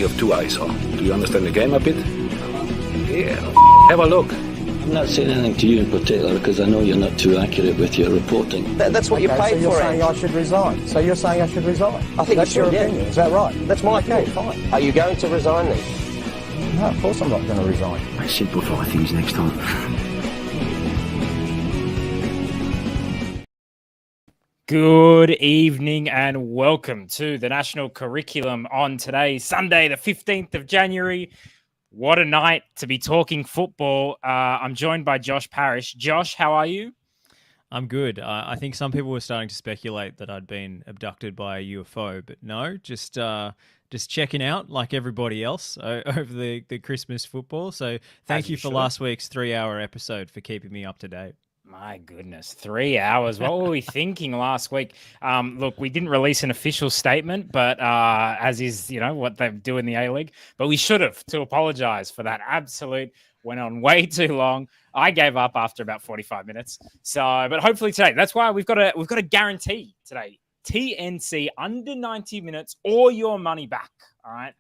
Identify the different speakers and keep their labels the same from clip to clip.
Speaker 1: You have two eyes, huh? Do you understand the game a bit? Yeah, have a look.
Speaker 2: I'm not saying anything to you in particular because I know you're not too accurate with your reporting.
Speaker 3: That's what you paid
Speaker 4: so you're
Speaker 3: for.
Speaker 4: Saying I should resign. So you're saying I should resign?
Speaker 3: I think
Speaker 4: that's
Speaker 3: you should,
Speaker 4: your opinion. Is that right?
Speaker 3: That's my opinion.
Speaker 4: Fine.
Speaker 3: Are you going to resign then?
Speaker 4: No, of course I'm not going to resign.
Speaker 2: I simplify things next time.
Speaker 5: Good evening and welcome to the National Curriculum on today, Sunday, the 15th of January. What a night to be talking football. I'm joined by Josh Parish. Josh, how are you?
Speaker 6: I'm good. I think some people were starting to speculate that I'd been abducted by a UFO, but no, just checking out like everybody else over the Christmas football. So thank you for last week's 3-hour episode for keeping me up to date.
Speaker 5: My goodness, 3 hours. What were we thinking last week? Look, we didn't release an official statement, but as is, what they do in the A-League. But we should have to apologize for that. Absolute went on way too long. I gave up after about 45 minutes. So, but hopefully today, that's why we've got a guarantee today. TNC under 90 minutes or your money back. All right.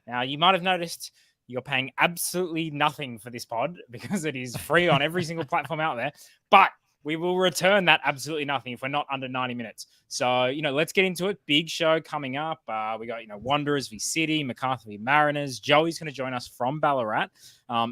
Speaker 5: Now, you might have noticed you're paying absolutely nothing for this pod because it is free on every single platform out there. But we will return that absolutely nothing if we're not under 90 minutes. So, let's get into it. Big show coming up. We got, Wanderers v City, Macarthur v Mariners. Joey's going to join us from Ballarat.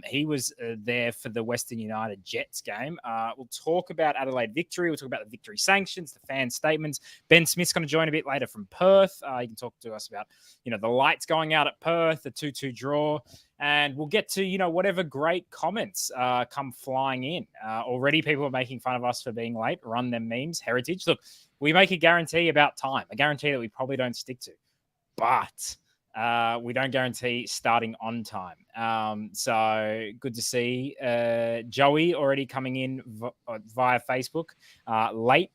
Speaker 5: He was there for the Western United Jets game. We'll talk about Adelaide Victory. We'll talk about the Victory Sanctions, the fan statements. Ben Smith's going to join a bit later from Perth. He can talk to us about, the lights going out at Perth, the 2-2 draw. And we'll get to, whatever great comments come flying in. Already people are making fun of us for being late. Run them memes, heritage. Look, we make a guarantee about time, a guarantee that we probably don't stick to. But we don't guarantee starting on time. So good to see Joey already coming in via Facebook late.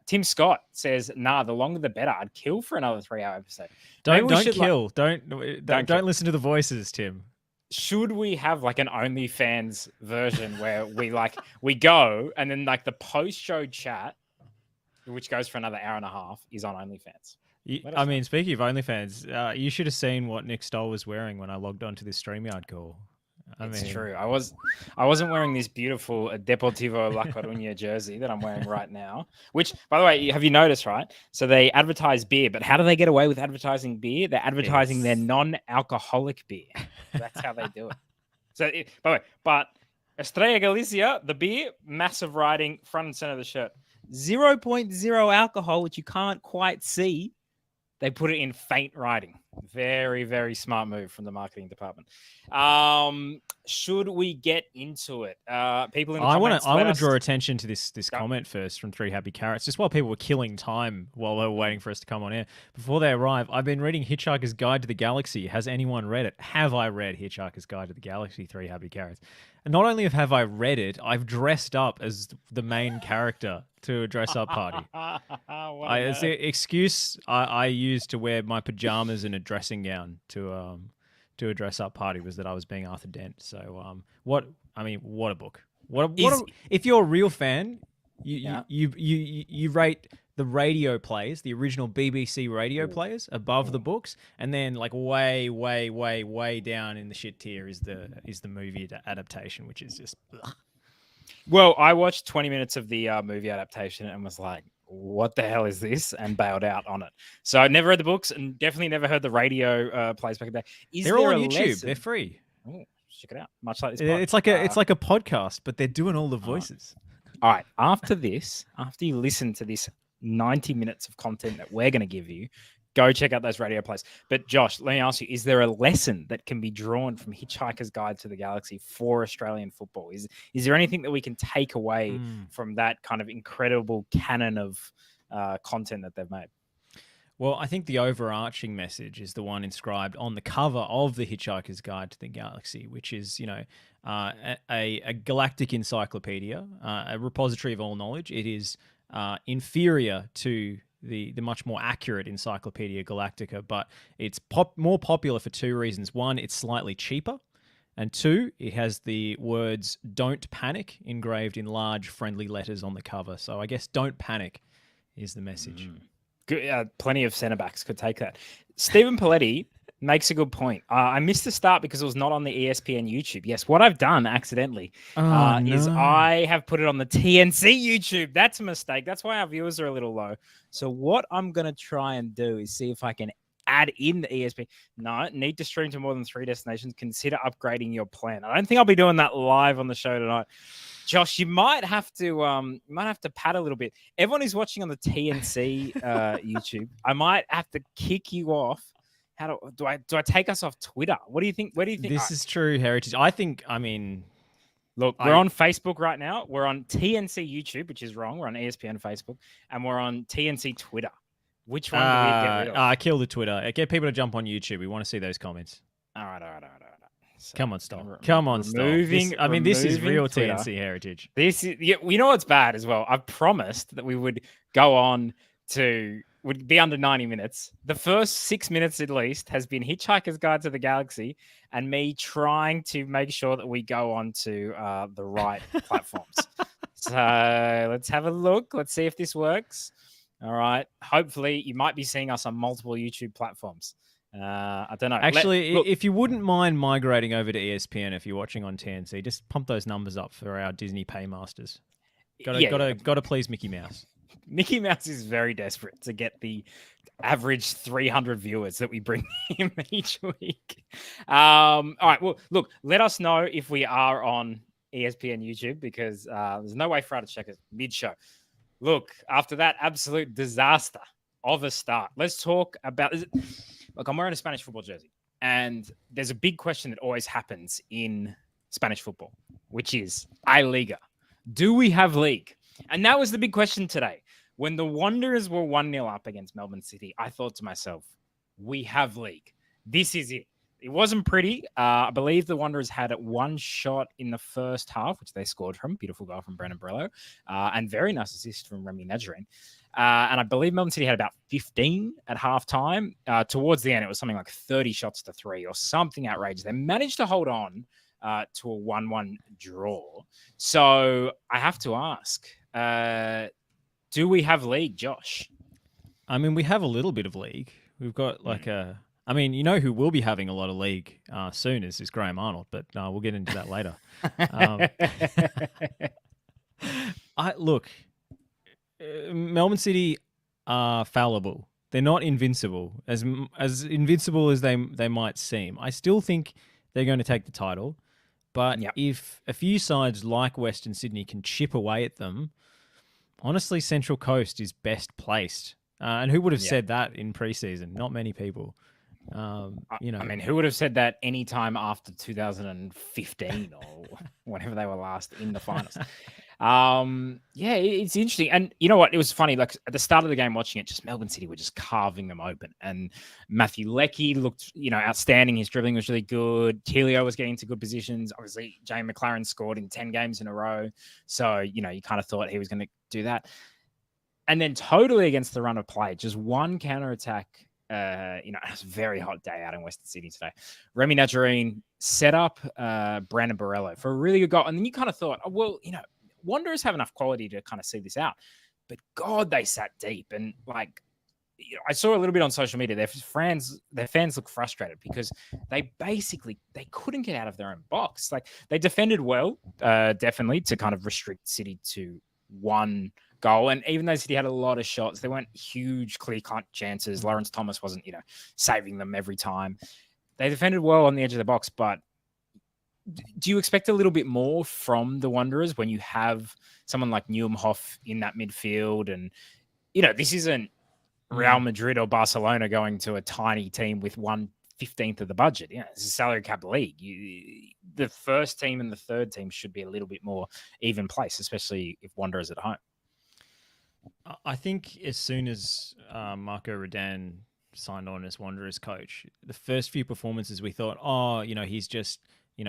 Speaker 5: Tim Scott says, the longer the better. I'd kill for another 3-hour episode.
Speaker 6: Don't kill. Don't listen to the voices, Tim.
Speaker 5: Should we have like an OnlyFans version where we go and then like the post-show chat, which goes for another hour and a half, is on OnlyFans?
Speaker 6: Speaking of OnlyFans, you should have seen what Nick Stoll was wearing when I logged onto this StreamYard call.
Speaker 5: It's true. I wasn't wearing this beautiful Deportivo La Coruña jersey that I'm wearing right now, which, by the way, have you noticed, right? So they advertise beer, but how do they get away with advertising beer? They're advertising their non-alcoholic beer. That's how they do it. So, by the way, but Estrella Galicia, the beer, massive writing, front and center of the shirt. 0.0 alcohol, which you can't quite see. They put it in faint writing. Very, very smart move from the marketing department. Should we get into it? People in the comments.
Speaker 6: I want to draw attention to this comment first from Three Happy Carrots. Just while people were killing time while they were waiting for us to come on air, before they arrive, I've been reading Hitchhiker's Guide to the Galaxy. Has anyone read it? Have I read Hitchhiker's Guide to the Galaxy? Three Happy Carrots. And not only have I read it, I've dressed up as the main character to a dress-up party. It's the excuse I used to wear my pajamas and a dressing gown to a dress-up party was that I was being Arthur Dent. So what a book. If you're a real fan, you rate the radio plays, the original BBC radio plays above the books, and then like way, way, way, way down in the shit tier is the movie adaptation, which is just ugh.
Speaker 5: Well, I watched 20 minutes of the movie adaptation and was like, what the hell is this? And bailed out on it. So I never read the books and definitely never heard the radio plays back in the day.
Speaker 6: They're all on YouTube. They're free.
Speaker 5: Oh, check it out. Much like this.
Speaker 6: It's like a podcast, but they're doing all the voices.
Speaker 5: All right. After this, after you listen to this 90 minutes of content that we're going to give you, go check out those radio plays. But Josh, let me ask you, is there a lesson that can be drawn from Hitchhiker's Guide to the Galaxy for Australian football? Is there anything that we can take away from that kind of incredible canon of content that they've made?
Speaker 6: Well, I think the overarching message is the one inscribed on the cover of the Hitchhiker's Guide to the Galaxy, which is, a galactic encyclopedia, a repository of all knowledge. It is inferior to the much more accurate Encyclopedia Galactica, but it's more popular for two reasons. One, it's slightly cheaper. And two, it has the words "Don't Panic" engraved in large friendly letters on the cover. So I guess "Don't Panic" is the message.
Speaker 5: Good, plenty of centre backs could take that. Stephen Paletti Makes a good point. I missed the start because it was not on the ESPN YouTube. Yes, what I've done accidentally is I have put it on the TNC YouTube. That's a mistake. That's why our viewers are a little low. So what I'm going to try and do is see if I can add in the ESPN. No, need to stream to more than 3 destinations. Consider upgrading your plan. I don't think I'll be doing that live on the show tonight. Josh, you might have to pad a little bit. Everyone who's watching on the TNC YouTube, I might have to kick you off. How do I take us off Twitter? What do you think? Where do you think
Speaker 6: this is true heritage? I mean,
Speaker 5: look, we're on Facebook right now. We're on TNC YouTube, which is wrong. We're on ESPN Facebook, and we're on TNC Twitter. Which one do we get rid of?
Speaker 6: Kill the Twitter. Get people to jump on YouTube. We want to see those comments.
Speaker 5: All right. So
Speaker 6: come on, Stoll. Come on, Stoll. This is real Twitter. TNC heritage.
Speaker 5: This is, you know what's bad as well? I've promised that we would go on would be under 90 minutes. The first 6 minutes at least has been Hitchhiker's Guide to the Galaxy and me trying to make sure that we go on to the right platforms. So let's have a look. Let's see if this works. All right. Hopefully you might be seeing us on multiple YouTube platforms. I don't know.
Speaker 6: Actually, if you wouldn't mind migrating over to ESPN if you're watching on TNC, just pump those numbers up for our Disney paymasters. Got to please Mickey Mouse.
Speaker 5: Mickey Mouse is very desperate to get the average 300 viewers that we bring him each week. All right. Well, look, let us know if we are on ESPN YouTube because there's no way for us to check it mid-show. Look, after that absolute disaster of a start, let's talk about... Look, I'm wearing a Spanish football jersey, and there's a big question that always happens in Spanish football, which is, A-Liga. Do we have league? And that was the big question today. When the Wanderers were 1-0 up against Melbourne City, I thought to myself, we have league. This is it. It wasn't pretty. I believe the Wanderers had one shot in the first half, which they scored from. Beautiful goal from Brendan Borrello. And very nice assist from Remy Nadjarine. And I believe Melbourne City had about 15 at halftime. Towards the end, it was something like 30 shots to 3 or something outrageous. They managed to hold on to a 1-1 draw. So I have to ask, do we have league, Josh?
Speaker 6: I mean, we have a little bit of league. We've got like you know who will be having a lot of league soon is Graham Arnold, but we'll get into that later. Melbourne City are fallible. They're not invincible, as invincible as they might seem. I still think they're going to take the title, but if a few sides like Western Sydney can chip away at them, honestly, Central Coast is best placed. And who would have said that in preseason? Not many people. I mean, who would have said that any time after 2015 or whenever they were last in the finals?
Speaker 5: It's interesting. And you know what? It was funny. Like at the start of the game, watching it, just Melbourne City were just carving them open. And Matthew Leckie looked, outstanding. His dribbling was really good. Telio was getting into good positions. Obviously, Jane McLaren scored in 10 games in a row. So, you kind of thought he was going to do that. And then totally against the run of play, just one counterattack. It was a very hot day out in Western Sydney today. Remy Nadjarine set up Brandon Borrello for a really good goal. And then you kind of thought, Wanderers have enough quality to kind of see this out. But God, they sat deep. And I saw a little bit on social media. Their fans look frustrated because they couldn't get out of their own box. Like they defended well, definitely, to kind of restrict City to one goal. And even though City had a lot of shots, they weren't huge, clear-cut chances. Lawrence Thomas wasn't, saving them every time. They defended well on the edge of the box, but do you expect a little bit more from the Wanderers when you have someone like Neuenhoff in that midfield? And, this isn't Real Madrid or Barcelona going to a tiny team with 1/15 of the budget. It's a salary cap league. The first team and the third team should be a little bit more even place, especially if Wanderers at home.
Speaker 6: I think as soon as Marco Redan signed on as Wanderers coach, the first few performances we thought, he's just,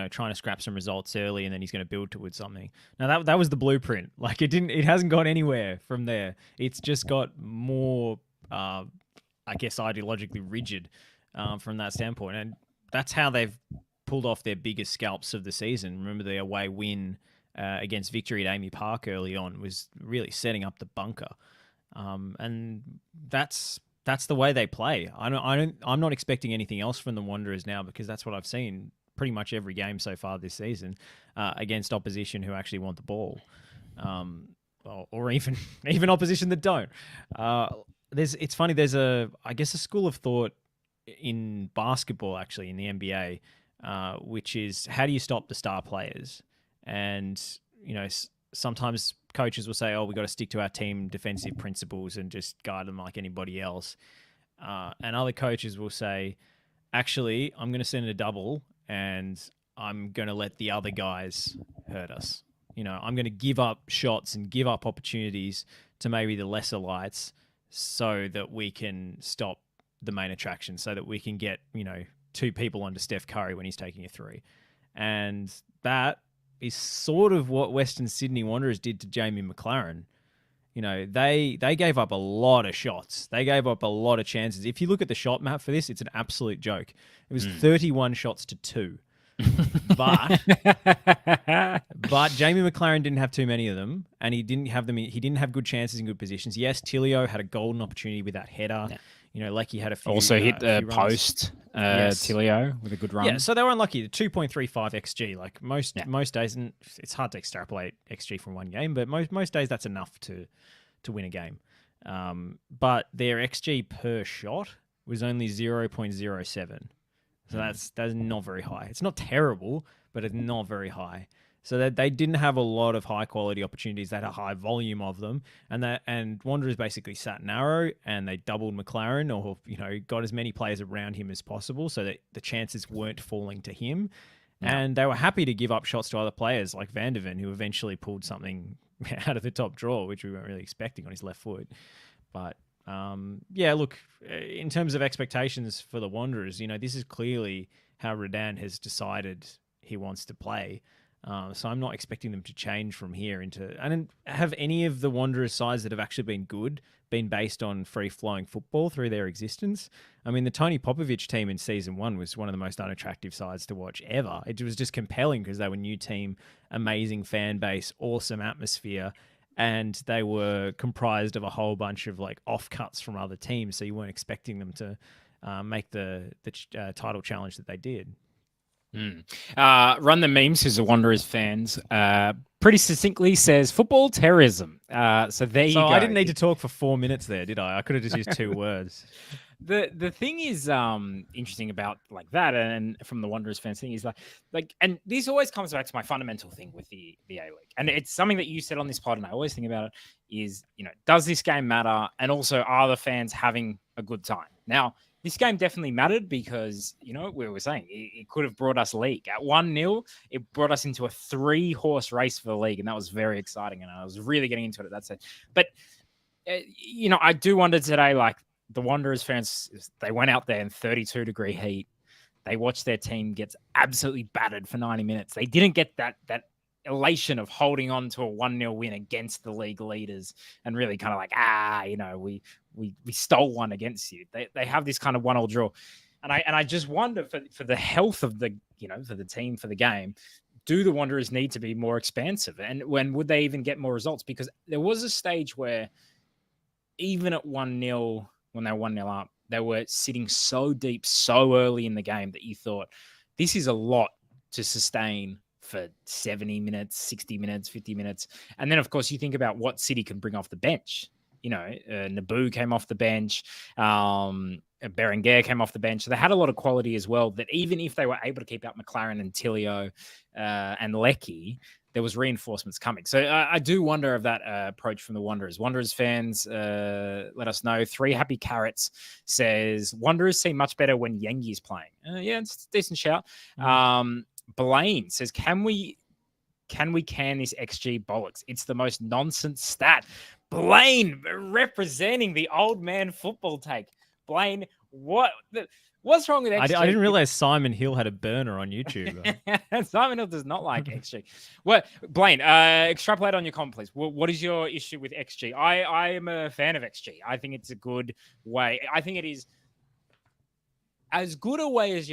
Speaker 6: trying to scrap some results early and then he's going to build towards something. Now that was the blueprint. Like it hasn't gone anywhere from there. It's just got more, ideologically rigid from that standpoint. And that's how they've pulled off their biggest scalps of the season. Remember the away win against Victory at Amy Park early on was really setting up the bunker. And that's that's the way they play. I'm not expecting anything else from the Wanderers now, because that's what I've seen pretty much every game so far this season against opposition who actually want the ball, or even opposition that don't. It's funny. There's a school of thought in basketball, actually, in the NBA, which is, how do you stop the star players? And sometimes coaches will say, "Oh, we got to stick to our team defensive principles and just guard them like anybody else." And other coaches will say, "Actually, I'm going to send a double and I'm going to let the other guys hurt us. I'm going to give up shots and give up opportunities to maybe the lesser lights so that we can stop the main attraction, so that we can get, 2 people onto Steph Curry when he's taking a 3." And that is sort of what Western Sydney Wanderers did to Jamie McLaren. They gave up a lot of shots. They gave up a lot of chances. If you look at the shot map for this, it's an absolute joke. It was 31 shots to 2. But Jamie McLaren didn't have too many of them, and he didn't have good chances in good positions. Yes, Tilio had a golden opportunity with that header. Yeah. Lecky had a few.
Speaker 5: Also hit the
Speaker 6: runs.
Speaker 5: Post, yes. Tilio with a good run.
Speaker 6: Yeah, so they were unlucky. The 2.35 XG, like most days, and it's hard to extrapolate XG from one game, but most days that's enough to win a game. But their XG per shot was only 0.07. So that's not very high. It's not terrible, but it's not very high. So they didn't have a lot of high quality opportunities. They had a high volume of them, and Wanderers basically sat narrow, and they doubled McLaren, or got as many players around him as possible, so that the chances weren't falling to him. Yeah. And they were happy to give up shots to other players like Van der Ven, who eventually pulled something out of the top drawer, which we weren't really expecting on his left foot. But look, in terms of expectations for the Wanderers, this is clearly how Redan has decided he wants to play. So I'm not expecting them to change from here and have any of the Wanderers sides that have actually been good been based on free-flowing football through their existence. I mean, the Tony Popovich team in season 1 was one of the most unattractive sides to watch ever. It was just compelling because they were new team, amazing fan base, awesome atmosphere, and they were comprised of a whole bunch of like offcuts from other teams, so you weren't expecting them to make the title challenge that they did.
Speaker 5: Run the Memes, who's a Wanderers fans, pretty succinctly says football terrorism. So there you go.
Speaker 6: I didn't need to talk for 4 minutes there, did I? I could have just used 2 words.
Speaker 5: The thing is interesting about like that, and from the Wanderers fans thing is like, and this always comes back to my fundamental thing with the A-League, and it's something that you said on this pod, and I always think about it is, does this game matter, and also are the fans having a good time? Now, this game definitely mattered because, we were saying it could have brought us league. At 1-0, it brought us into a 3-horse race for the league, and that was very exciting, and I was really getting into it at that stage. But, I do wonder today, like, the Wanderers fans, they went out there in 32-degree heat. They watched their team get absolutely battered for 90 minutes. They didn't get that elation of holding on to a 1-0 win against the league leaders and really kind of like, we stole one against you. They have this kind of 1-1 draw. And I just wonder for the health of the, for the team, for the game, do the Wanderers need to be more expansive? And when would they even get more results? Because there was a stage where even at 1-0, when they were 1-0 up, they were sitting so deep so early in the game that you thought, this is a lot to sustain for 70 minutes, 60 minutes, 50 minutes. And then, of course, you think about what City can bring off the bench. Naboo came off the bench. Berenguer came off the bench. So they had a lot of quality as well, that even if they were able to keep out McLaren and Tilio and Lecky, there was reinforcements coming. So I do wonder of that approach from the Wanderers. Wanderers fans, let us know. 3 Happy Carrots says, Wanderers seem much better when Yengi's playing. Yeah, it's a decent shout. Blaine says, can we can this XG bollocks? It's the most nonsense stat. Blaine representing the old man football take. Blaine, what's wrong with XG?
Speaker 6: I didn't realize Simon Hill had a burner on YouTube.
Speaker 5: Simon Hill does not like XG. Well, Blaine, extrapolate on your comment, please. What is your issue with XG? I am a fan of XG. I think it's a good way. I think it is as good a way as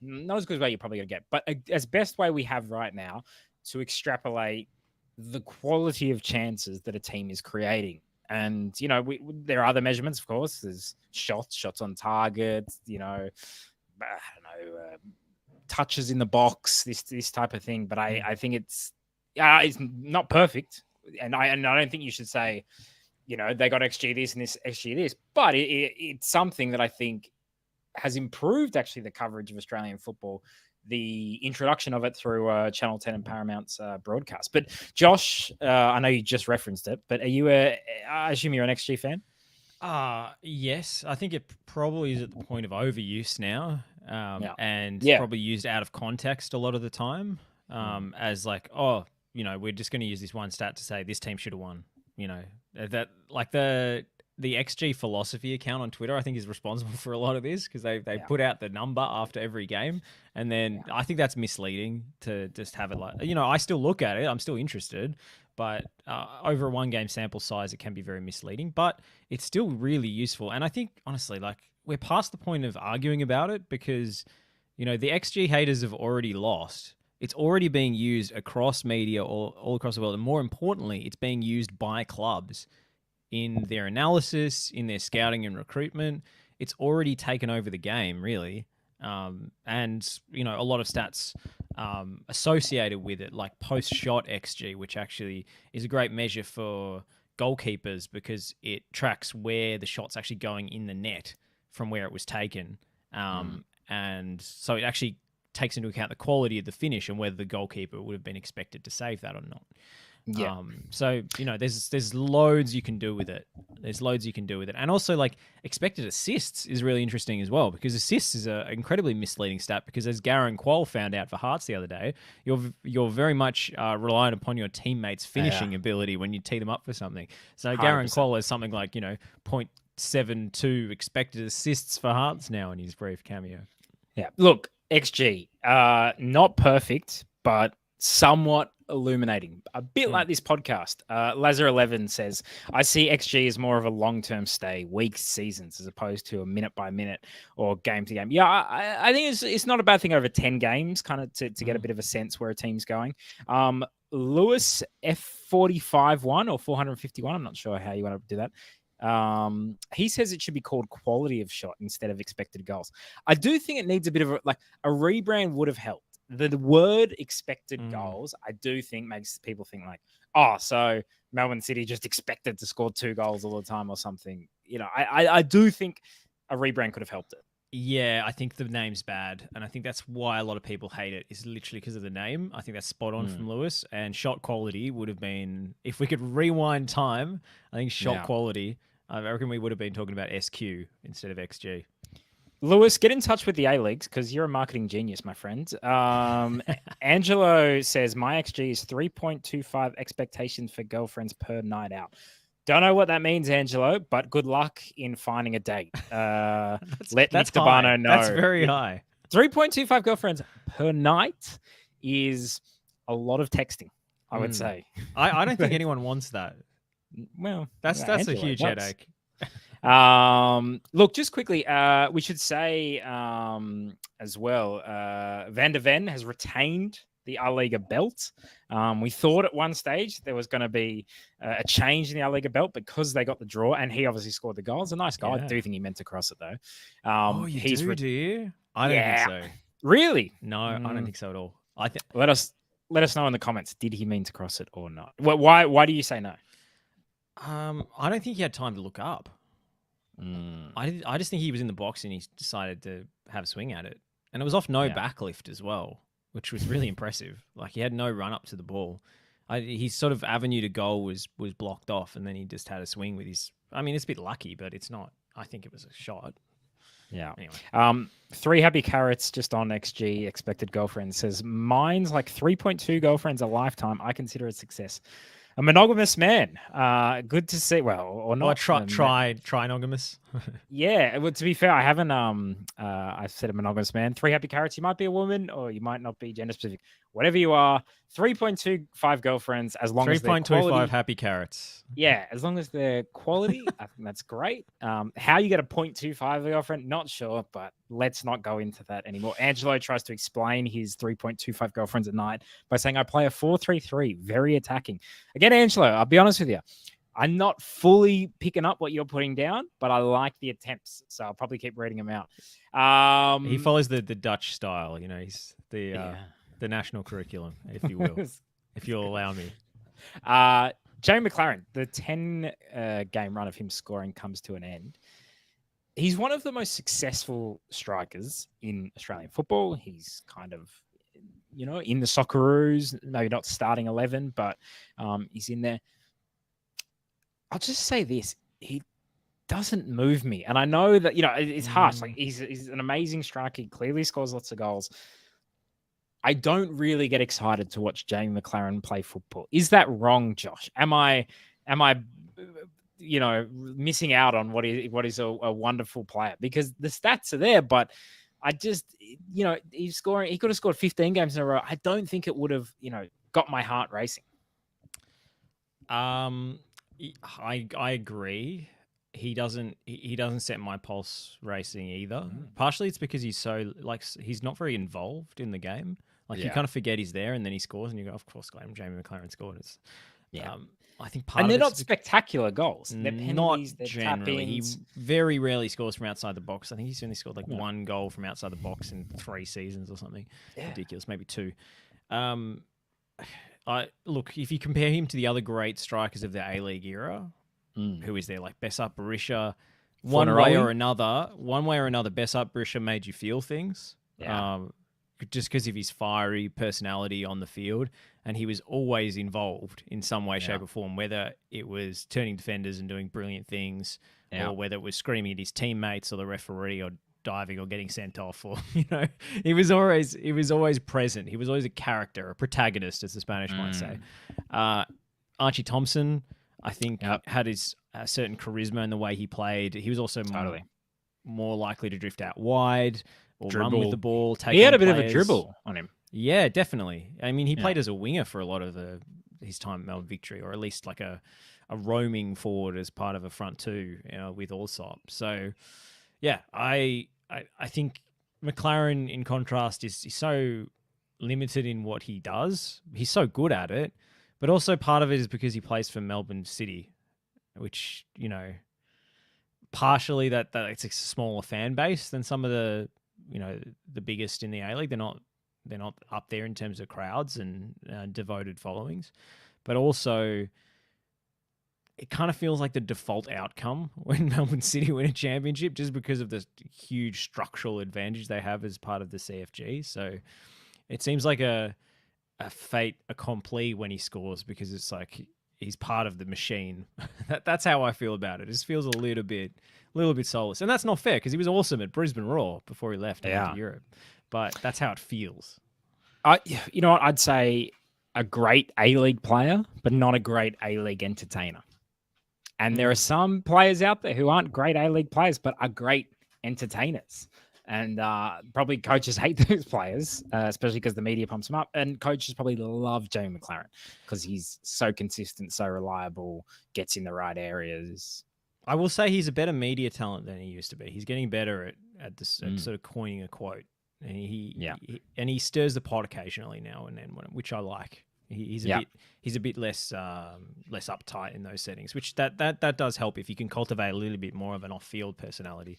Speaker 5: not as good a way you're probably going to get, but as best way we have right now to extrapolate the quality of chances that a team is creating And, there are other measurements, of course. There's shots on target, I don't know, touches in the box, this type of thing. But I think it's not perfect. And I don't think you should say, they got XG this and this, XG this. But it's something that I think has improved, actually, the coverage of Australian football, the introduction of it through Channel 10 and Paramount's broadcast. But Josh, I know you just referenced it, but I assume you're an XG fan?
Speaker 6: Yes. I think it probably is at the point of overuse now, and probably used out of context a lot of the time, as like, we're just going to use this one stat to say this team should have won. That like the XG philosophy account on Twitter, I think, is responsible for a lot of this, because they put out the number after every game. And then I think that's misleading to just have it like, I still look at it. I'm still interested. But over a one-game sample size, it can be very misleading. But it's still really useful. And I think, honestly, like, we're past the point of arguing about it, because, the XG haters have already lost. It's already being used across media all across the world. And more importantly, it's being used by clubs in their analysis, in their scouting and recruitment. It's already taken over the game, really. And, a lot of stats associated with it, like post-shot XG, which actually is a great measure for goalkeepers, because it tracks where the shot's actually going in the net from where it was taken. And so it actually takes into account the quality of the finish and whether the goalkeeper would have been expected to save that or not. Yeah. So, there's loads you can do with it. And also, like, expected assists is really interesting as well, because assists is an incredibly misleading stat, because as Garang Quoll found out for Hearts the other day, you're very much reliant upon your teammates' finishing ability when you tee them up for something. So 100%. Garang Quoll has something like, 0.72 expected assists for Hearts now in his brief cameo.
Speaker 5: Yeah. Look, XG, not perfect, but somewhat illuminating, a bit like this podcast. Lazar11 says, I see XG as more of a long-term stay, weeks, seasons, as opposed to a minute by minute or game to game. Yeah, I think it's not a bad thing over 10 games, kind of to get a bit of a sense where a team's going. Lewis F45-1 or 451, I'm not sure how you want to do that. He says it should be called quality of shot instead of expected goals. I do think it needs a bit of a rebrand would have helped. The word expected goals, I do think, makes people think like, so Melbourne City just expected to score 2 goals all the time or something. I do think a rebrand could have helped it.
Speaker 6: Yeah, I think the name's bad. And I think that's why a lot of people hate it, is literally because of the name. I think that's spot on from Lewis. And shot quality would have been, if we could rewind time, I think shot quality, I reckon we would have been talking about SQ instead of XG.
Speaker 5: Lewis, get in touch with the A-Leagues, because you're a marketing genius, my friend. Angelo says, my XG is 3.25 expectations for girlfriends per night out. Don't know what that means, Angelo, but good luck in finding a date. Let Nick Stabano know.
Speaker 6: That's very high.
Speaker 5: 3.25 girlfriends per night is a lot of texting, I would say.
Speaker 6: I don't think anyone wants that.
Speaker 5: Well,
Speaker 6: that's a huge headache.
Speaker 5: Look, just quickly, we should say as well, Van der Ven has retained the A-Liga belt. We thought at one stage there was going to be a change in the A-Liga belt because they got the draw, and he obviously scored the goal. It's a nice guy. Yeah. I do think he meant to cross it, though.
Speaker 6: Do you? I don't think so.
Speaker 5: Really?
Speaker 6: No, I don't think so at all.
Speaker 5: Let us know in the comments. Did he mean to cross it or not? Why do you say no?
Speaker 6: I don't think he had time to look up. I just think he was in the box and he decided to have a swing at it. And it was off no backlift as well, which was really impressive. Like, he had no run up to the ball. His sort of avenue to goal was blocked off, and then he just had a swing with his... I mean, it's a bit lucky, but it's not... I think it was a shot.
Speaker 5: Yeah.
Speaker 6: Anyway.
Speaker 5: 3 Happy Carrots just on XG, expected girlfriends, says, mine's like 3.2 girlfriends a lifetime. I consider it success. A monogamous man. Good to see. Well, or not.
Speaker 6: Trinogamous.
Speaker 5: Yeah. Well, to be fair, I haven't. I said a monogamous man. 3 Happy Carrots. You might be a woman, or you might not be gender specific. Whatever you are. 3.25 girlfriends, as long as they're quality.
Speaker 6: 3.25 Happy Carrots.
Speaker 5: Yeah, as long as they're quality, I think that's great. How you get a 0.25 girlfriend, not sure, but let's not go into that anymore. Angelo tries to explain his 3.25 girlfriends at night by saying, I play a 4-3-3, very attacking. Again, Angelo, I'll be honest with you. I'm not fully picking up what you're putting down, but I like the attempts, so I'll probably keep reading them out.
Speaker 6: He follows the Dutch style, he's the national curriculum, if you will, if you'll allow me.
Speaker 5: Jamie McLaren, the 10 game run of him scoring comes to an end. He's one of the most successful strikers in Australian football. He's kind of, in the Socceroos, maybe not starting 11, but he's in there. I'll just say this. He doesn't move me. And I know that, it's harsh. Like he's an amazing striker. He clearly scores lots of goals. I don't really get excited to watch Jamie McLaren play football. Is that wrong, Josh? Am I missing out on what is a wonderful player? Because the stats are there, but I just, he could have scored 15 games in a row. I don't think it would have, got my heart racing.
Speaker 6: I agree. He doesn't set my pulse racing either. Partially it's because he's he's not very involved in the game. You kind of forget he's there, and then he scores, and you go, of course, Jamie McLaren scored. I think part
Speaker 5: and
Speaker 6: of
Speaker 5: they're not spectacular goals. They're
Speaker 6: not
Speaker 5: penalties, they're
Speaker 6: generally. He
Speaker 5: tap-ins.
Speaker 6: very rarely scores from outside the box. I think he's only scored one goal from outside the box in 3 seasons or something. Ridiculous, maybe 2. Look, if you compare him to the other great strikers of the A-League era, who is there, like Besart Berisha, one way or another, Besart Berisha made you feel things. Just because of his fiery personality on the field, and he was always involved in some way, shape, or form, whether it was turning defenders and doing brilliant things, or whether it was screaming at his teammates or the referee, or diving or getting sent off, or he was always present. He was always a character, a protagonist, as the Spanish might say. Archie Thompson, I think, had his certain charisma in the way he played. He was also more likely to drift out wide or run with the ball. He
Speaker 5: had a bit of a dribble on him.
Speaker 6: Yeah, definitely. I mean, he played as a winger for a lot of his time at Melbourne Victory, or at least like a roaming forward as part of a front two with Allsop. So, yeah, I think McLaren, in contrast, is so limited in what he does. He's so good at it, but also part of it is because he plays for Melbourne City, which, partially that it's a smaller fan base than some of the biggest in the A-League. They're not up there in terms of crowds and devoted followings, but also it kind of feels like the default outcome when Melbourne City win a championship, just because of the huge structural advantage they have as part of the CFG. So it seems like a fait accompli when he scores, because it's like he's part of the machine. That's how I feel about it. It just feels a little bit soulless, and that's not fair, because he was awesome at Brisbane Roar before he left and went to Europe. But that's how it feels.
Speaker 5: You know what? I'd say a great A-League player, but not a great A-League entertainer. And there are some players out there who aren't great A-League players, but are great entertainers. And probably coaches hate those players, especially because the media pumps them up. And coaches probably love Jamie McLaren because he's so consistent, so reliable, gets in the right areas.
Speaker 6: I will say he's a better media talent than he used to be. He's getting better at sort of coining a quote. And he stirs the pot occasionally now and then, which I like. He's a bit less uptight in those settings, which that does help if you can cultivate a little bit more of an off-field personality.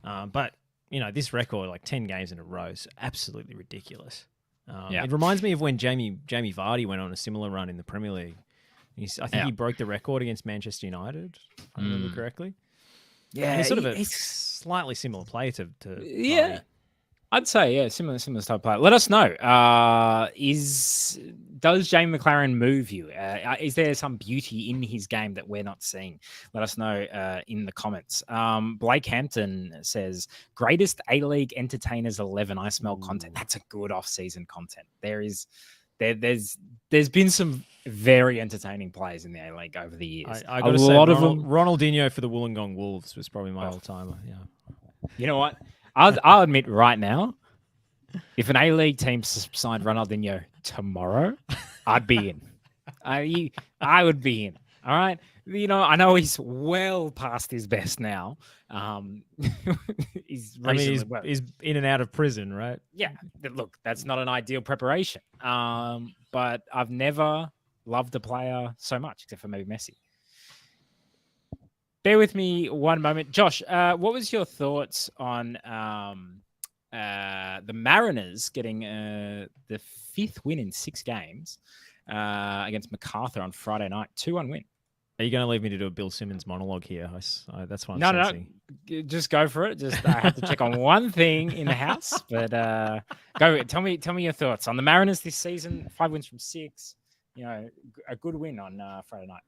Speaker 6: But this record, like 10 games in a row, is absolutely ridiculous. It reminds me of when Jamie Vardy went on a similar run in the Premier League. I think he broke the record against Manchester United, if I remember correctly. Yeah, and he's sort of a slightly similar player to Vardy.
Speaker 5: I'd say, similar type of player. Let us know. Does Jamie McLaren move you? Is there some beauty in his game that we're not seeing? Let us know in the comments. Blake Hampton says, greatest A-League entertainers 11. I smell content. That's a good off-season content. There's been some very entertaining players in the A-League over the years.
Speaker 6: I got to say, Ronaldinho for the Wollongong Wolves was probably my all-timer. Yeah.
Speaker 5: You know what? I'll admit right now, if an A-League team signed Ronaldinho tomorrow, I'd be in. I would be in. All right. I know he's well past his best now. He's in and out of prison, right? Yeah. Look, that's not an ideal preparation. But I've never loved a player so much, except for maybe Messi. bear with me one moment. Josh, what was your thoughts on the Mariners getting the 5th win in 6 games against MacArthur on Friday night? 2-1 win.
Speaker 6: Are you going to leave me to do a Bill Simmons monologue here? That's what I'm
Speaker 5: No,
Speaker 6: sensing.
Speaker 5: just go for it. Just I have to check on one thing in the house, but go. Tell me your thoughts on the Mariners this season. 5 wins from 6. A good win on Friday night.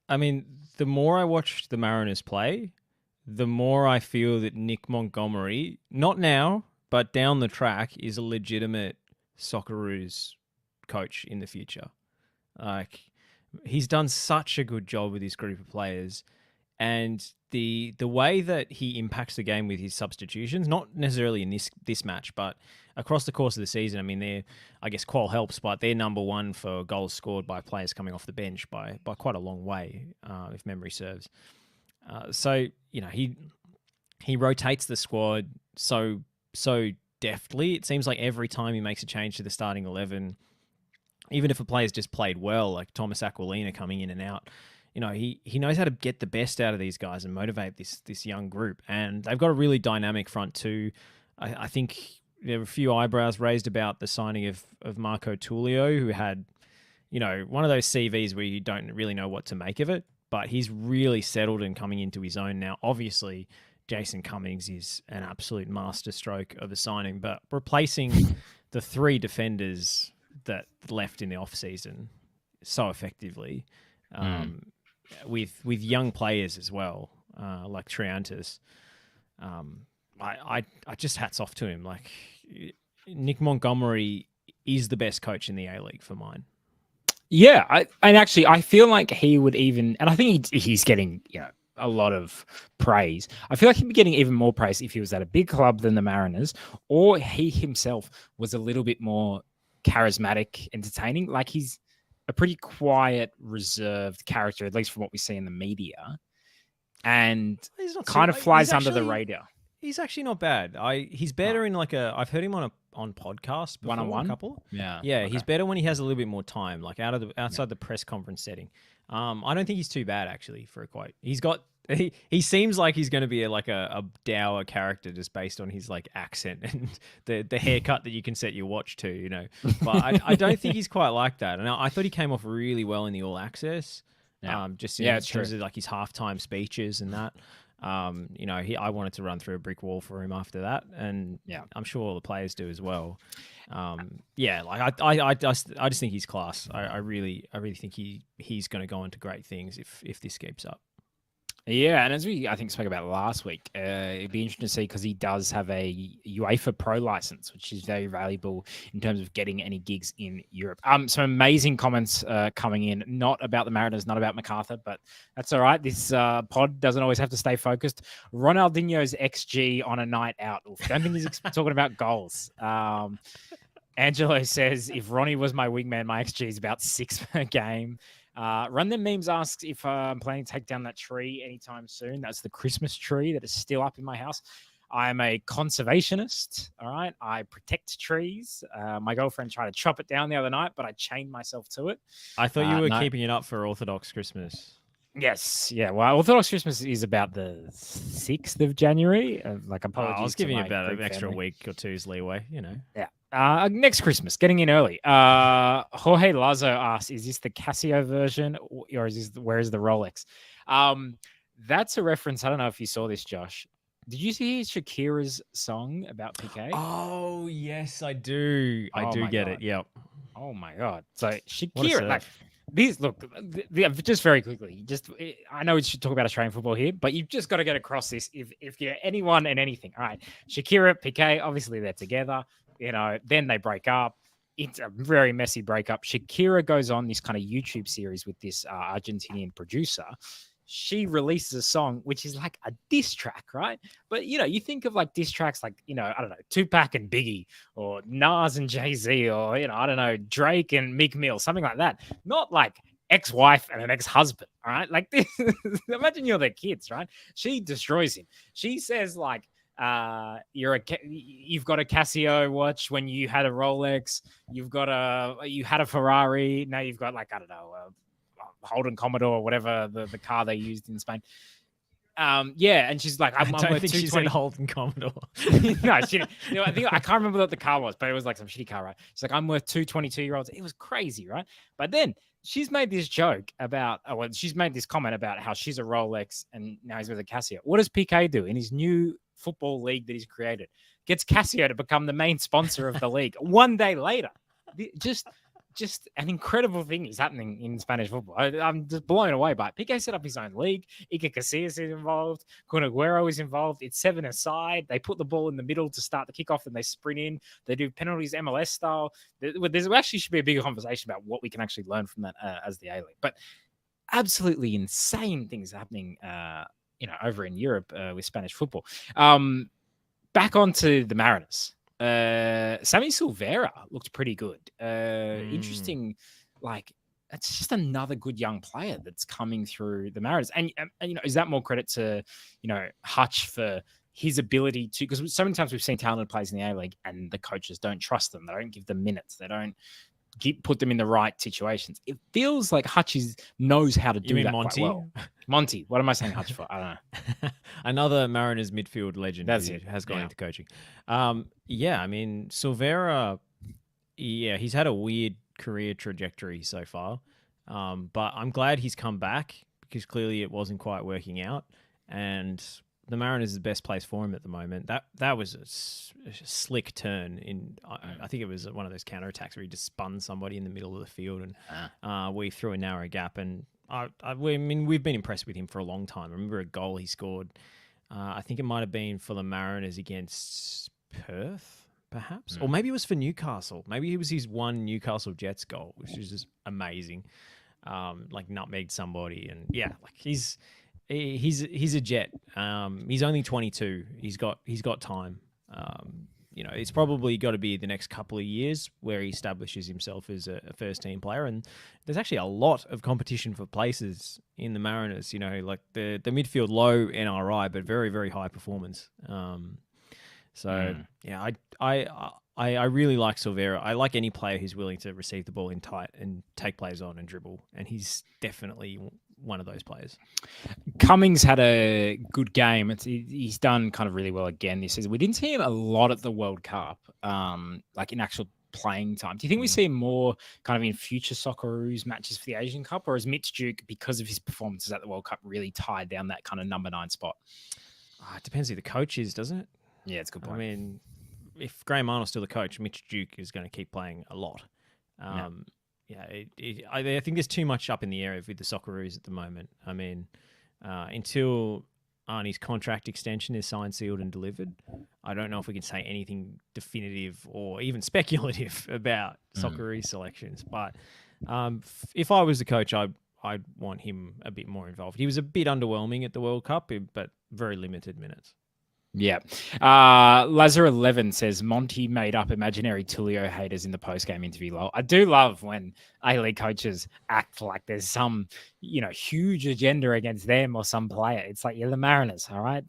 Speaker 6: I mean, the more I watch the Mariners play, the more I feel that Nick Montgomery, not now, but down the track, is a legitimate Socceroos coach in the future. Like, he's done such a good job with this group of players, and the way that he impacts the game with his substitutions, not necessarily in this match, but across the course of the season. I mean, I guess Qual helps, but they're number 1 for goals scored by players coming off the bench by quite a long way, if memory serves. So he rotates the squad so deftly. It seems like every time he makes a change to the starting 11, even if a player's just played well, like Thomas Aquilina coming in and out, he knows how to get the best out of these guys and motivate this young group. And they've got a really dynamic front too. I think there were a few eyebrows raised about the signing of Marco Tullio, who had, one of those CVs where you don't really know what to make of it, but he's really settled and coming into his own now. Obviously, Jason Cummings is an absolute masterstroke of a signing, but replacing the 3 defenders that left in the off season so effectively, with young players as well, like Triantis. I just hats off to him. Like, Nick Montgomery is the best coach in the A-League for mine.
Speaker 5: Yeah, I feel like he would even, and I think he's getting a lot of praise. I feel like he'd be getting even more praise if he was at a big club than the Mariners, or he himself was a little bit more charismatic, entertaining. Like, he's a pretty quiet, reserved character, at least from what we see in the media, and kind of flies under the radar.
Speaker 6: He's actually not bad. He's better in I've heard him on podcast before,
Speaker 5: one-on-one,
Speaker 6: a couple.
Speaker 5: Yeah.
Speaker 6: Okay. He's better when he has a little bit more time, like outside the press conference setting. I don't think he's too bad actually for a quote. He seems like he's going to be a dour character just based on his accent and the haircut that you can set your watch to, But I don't think he's quite like that. And I thought he came off really well in the All Access.
Speaker 5: Yeah.
Speaker 6: Just in terms of his halftime speeches and that. I wanted to run through a brick wall for him after that, and I'm sure all the players do as well. I just think he's class. I really think he's going to go on to great things if this keeps up.
Speaker 5: Yeah, and as I think spoke about last week, it'd be interesting to see because he does have a UEFA Pro license, which is very valuable in terms of getting any gigs in Europe. Some amazing comments coming in, not about the Mariners, not about MacArthur, but that's all right. This pod doesn't always have to stay focused. Ronaldinho's XG on a night out. Oof, don't think he's talking about goals. Angelo says, if Ronnie was my wingman, my XG is about 6 per game. Run Them Memes asks if I'm planning to take down that tree anytime soon. That's the Christmas tree that is still up in my house. I'm a conservationist. All right. I protect trees. My girlfriend tried to chop it down the other night, but I chained myself to it.
Speaker 6: I thought you were keeping it up for Orthodox Christmas.
Speaker 5: Yes. Yeah. Well, Orthodox Christmas is about the 6th of January. Apologies.
Speaker 6: I was giving you about an extra week or two's leeway,
Speaker 5: Yeah. Next Christmas, getting in early. Jorge Lazo asks, is this the Casio version or where is the Rolex? That's a reference. I don't know if you saw this, Josh. Did you see Shakira's song about Piqué?
Speaker 6: Oh, yes, I do. I do get it. Yep.
Speaker 5: Oh my God. So Shakira, just very quickly, I know we should talk about Australian football here, but you've just got to get across this if you're anyone and anything. All right. Shakira, Piqué, obviously they're together. Then they break up. It's a very messy breakup. Shakira goes on this kind of YouTube series with this Argentinian producer. She releases a song, which is like a diss track, right? But, you think of diss tracks like, I don't know, Tupac and Biggie or Nas and Jay-Z or, I don't know, Drake and Meek Mill, something like that. Not like ex-wife and an ex-husband, all right? Like this, imagine you're their kids, right? She destroys him. She says you've got a Casio watch when you had a Rolex. You had a Ferrari. Now you've got I don't know, a Holden Commodore or whatever the car they used in Spain. Yeah, and she's like,
Speaker 6: I
Speaker 5: I'm
Speaker 6: don't
Speaker 5: worth
Speaker 6: think she said
Speaker 5: 220.
Speaker 6: Holden Commodore.
Speaker 5: No, she didn't. I think I can't remember what the car was, but it was like some shitty car, right? She's like, I'm worth 222-year-olds. It was crazy, right? But then she's made this joke about, she's made this comment about how she's a Rolex and now he's with a Casio. What does PK do in his new football league that he's created? Gets Casio to become the main sponsor of the league. One day later, just an incredible thing is happening in Spanish football. I'm just blown away by it. Piqué set up his own league. Iker Casillas is involved. Kun Aguero is involved. It's 7 aside. They put the ball in the middle to start the kickoff and they sprint in. They do penalties MLS style. There actually should be a bigger conversation about what we can actually learn from that as the A-League. But absolutely insane things happening over in Europe with Spanish football. Back onto the Mariners. Sammy Silvera looked pretty good. Interesting, like it's just another good young player that's coming through the Mariners. And is that more credit to Hutch for his ability to, because so many times we've seen talented players in the A-League and the coaches don't trust them. They don't give them minutes. They don't put them in the right situations. It feels like Hutch knows how to do that
Speaker 6: Monty?
Speaker 5: quite well. Monty, what am I saying Hutch for? I don't know.
Speaker 6: Another Mariners midfield legend has gone into coaching. I mean, Silvera, he's had a weird career trajectory so far. But I'm glad he's come back because clearly it wasn't quite working out. And the Mariners is the best place for him at the moment. That was a slick turn I think it was one of those counterattacks where he just spun somebody in the middle of the field and we threw a narrow gap. And I mean, we've been impressed with him for a long time. I remember a goal he scored. I think it might have been for the Mariners against Perth, perhaps, or maybe it was for Newcastle. Maybe it was his one Newcastle Jets goal, which was just amazing. Like nutmegged somebody, and like he's a Jet. He's only 22. He's got time. It's probably got to be the next couple of years where he establishes himself as a first team player. And there's actually a lot of competition for places in the Mariners. Like the midfield low NRI, but very very high performance. I really like Silvera. I like any player who's willing to receive the ball in tight and take players on and dribble. And he's definitely one of those players.
Speaker 5: Cummings had a good game. He's done kind of really well again this season. We didn't see him a lot at the World Cup, like in actual playing time. Do you think we see him more kind of in future Socceroos matches for the Asian Cup, or is Mitch Duke, because of his performances at the World Cup, really tied down that kind of number 9 spot?
Speaker 6: It depends who the coach is, doesn't it?
Speaker 5: Yeah, it's a good point.
Speaker 6: I mean, if Graham Arnold's still the coach, Mitch Duke is going to keep playing a lot. I think there's too much up in the air with the Socceroos at the moment. I mean, until Arnie's contract extension is signed, sealed, and delivered, I don't know if we can say anything definitive or even speculative about Socceroos selections. But if I was the coach, I'd want him a bit more involved. He was a bit underwhelming at the World Cup, but very limited minutes.
Speaker 5: Yeah. Lazar11 says Monty made up imaginary Tulio haters in the post-game interview. Lol. I do love when A-League coaches act like there's some, huge agenda against them or some player. It's like, you're the Mariners, all right?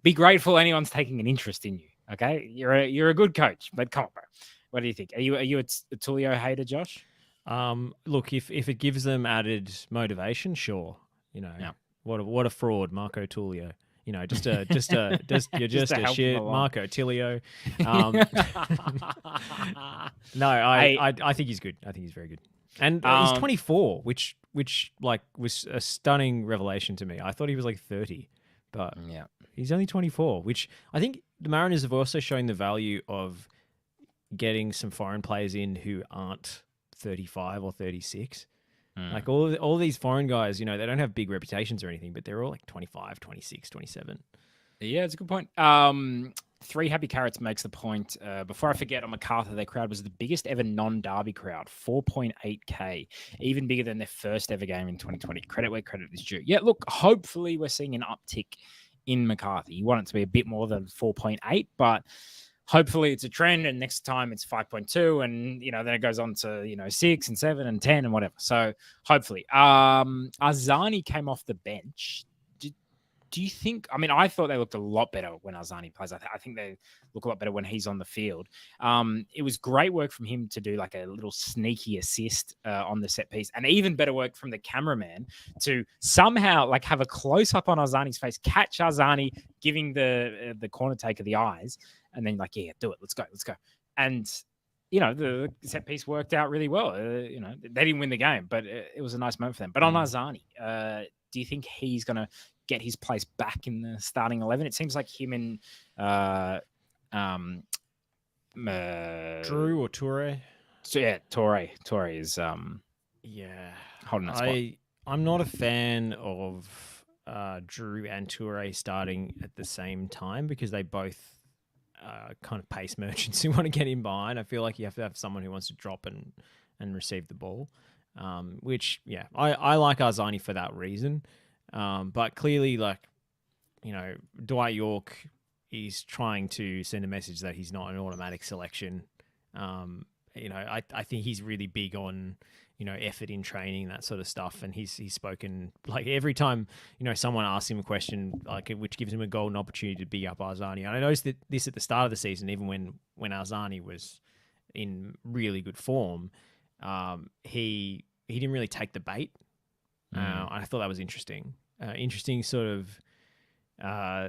Speaker 5: Be grateful anyone's taking an interest in you, okay? You're a good coach, but come on, bro. What do you think? Are you a Tulio hater, Josh?
Speaker 6: Look, if it gives them added motivation, sure. What a fraud, Marco Tullio. You're just a shit Marco Tilio. No, I think he's good. I think he's very good. And he's 24, which like was a stunning revelation to me. I thought he was like 30, but he's only 24, which I think the Mariners have also shown the value of getting some foreign players in who aren't 35 or 36. Like all these foreign guys, they don't have big reputations or anything, but they're all like 25, 26, 27.
Speaker 5: Yeah, it's a good point. 3 Happy Carrots makes the point. Before I forget, on MacArthur, their crowd was the biggest ever non-derby crowd, 4.8K, even bigger than their first ever game in 2020. Credit where credit is due. Yeah, look, hopefully we're seeing an uptick in MacArthur. You want it to be a bit more than 4.8, but hopefully it's a trend, and next time it's 5.2, and then it goes on to 6 and 7 and 10 and whatever. So hopefully, Azani came off the bench. do you think? I mean, I thought they looked a lot better when Arzani plays. I think they look a lot better when he's on the field. It was great work from him to do like a little sneaky assist on the set piece, and even better work from the cameraman to somehow like have a close up on Arzani's face, catch Arzani giving the corner taker the eyes, and then like, yeah, do it, let's go. And the set piece worked out really well. They didn't win the game, but it was a nice moment for them. But on Arzani, do you think he's going to get his place back in the starting 11? It seems like him and
Speaker 6: Drew or Toure.
Speaker 5: So yeah, Toure is holding that spot.
Speaker 6: I'm not a fan of Drew and Toure starting at the same time because they both kind of pace merchants who want to get in behind. I feel like you have to have someone who wants to drop and receive the ball, which, yeah, I like Arzani for that reason. But clearly, Dwight York is trying to send a message that he's not an automatic selection. I think he's really big on, effort in training, that sort of stuff. And he's spoken like every time, someone asks him a question, which gives him a golden opportunity to big up Arzani. And I noticed that this at the start of the season, even when Arzani was in really good form, he didn't really take the bait. I thought that was interesting. Interesting sort of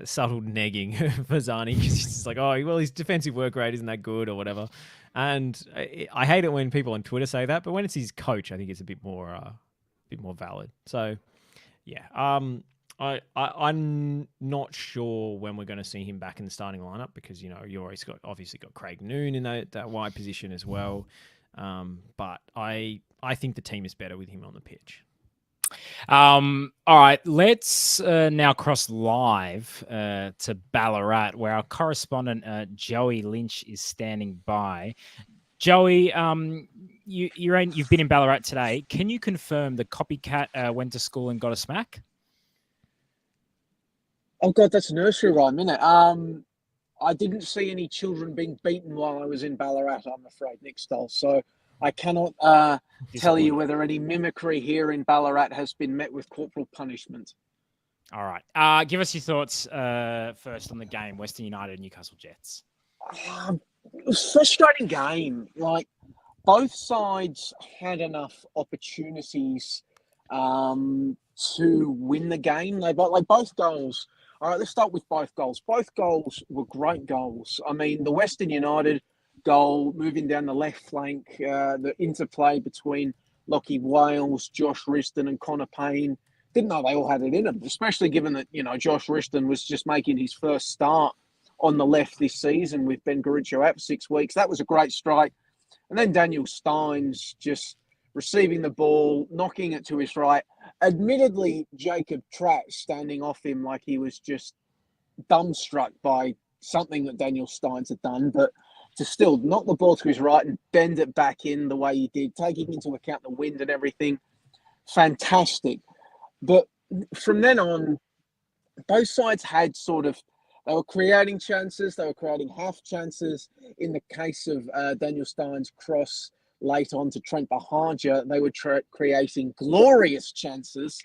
Speaker 6: subtle negging for Arzani because he's just like, oh, well, his defensive work rate isn't that good or whatever. And I hate it when people on Twitter say that, but when it's his coach, I think it's a bit more valid. So, yeah, I'm not sure when we're going to see him back in the starting lineup because you obviously got Craig Noon in that wide position as well. But I think the team is better with him on the pitch.
Speaker 5: All right, let's now cross live to Ballarat, where our correspondent Joey Lynch is standing by. Joey, you've been in Ballarat today. Can you confirm the copycat went to school and got a smack?
Speaker 7: Oh God, that's a nursery rhyme, isn't it? I didn't see any children being beaten while I was in Ballarat, I'm afraid, Nick Stoll. So I cannot tell you whether any mimicry here in Ballarat has been met with corporal punishment.
Speaker 5: All right. Give us your thoughts first on the game, Western United and Newcastle Jets.
Speaker 7: It was a frustrating game. Like, both sides had enough opportunities to win the game. Both goals. All right, let's start with both goals. Both goals were great goals. I mean, the Western United goal moving down the left flank, the interplay between Lockie Wales, Josh Riston and Connor Payne. Didn't know they all had it in them, especially given that, Josh Riston was just making his first start on the left this season with Ben Garuccio out for 6 weeks. That was a great strike. And then Daniel Steins just receiving the ball, knocking it to his right. Admittedly, Jacob Tratt standing off him like he was just dumbstruck by something that Daniel Steins had done, but to still knock the ball to his right and bend it back in the way he did, taking into account the wind and everything, fantastic. But from then on, both sides had they were creating chances, they were creating half chances. In the case of Daniel Steins' cross late on to Trent Bahagia, they were creating glorious chances,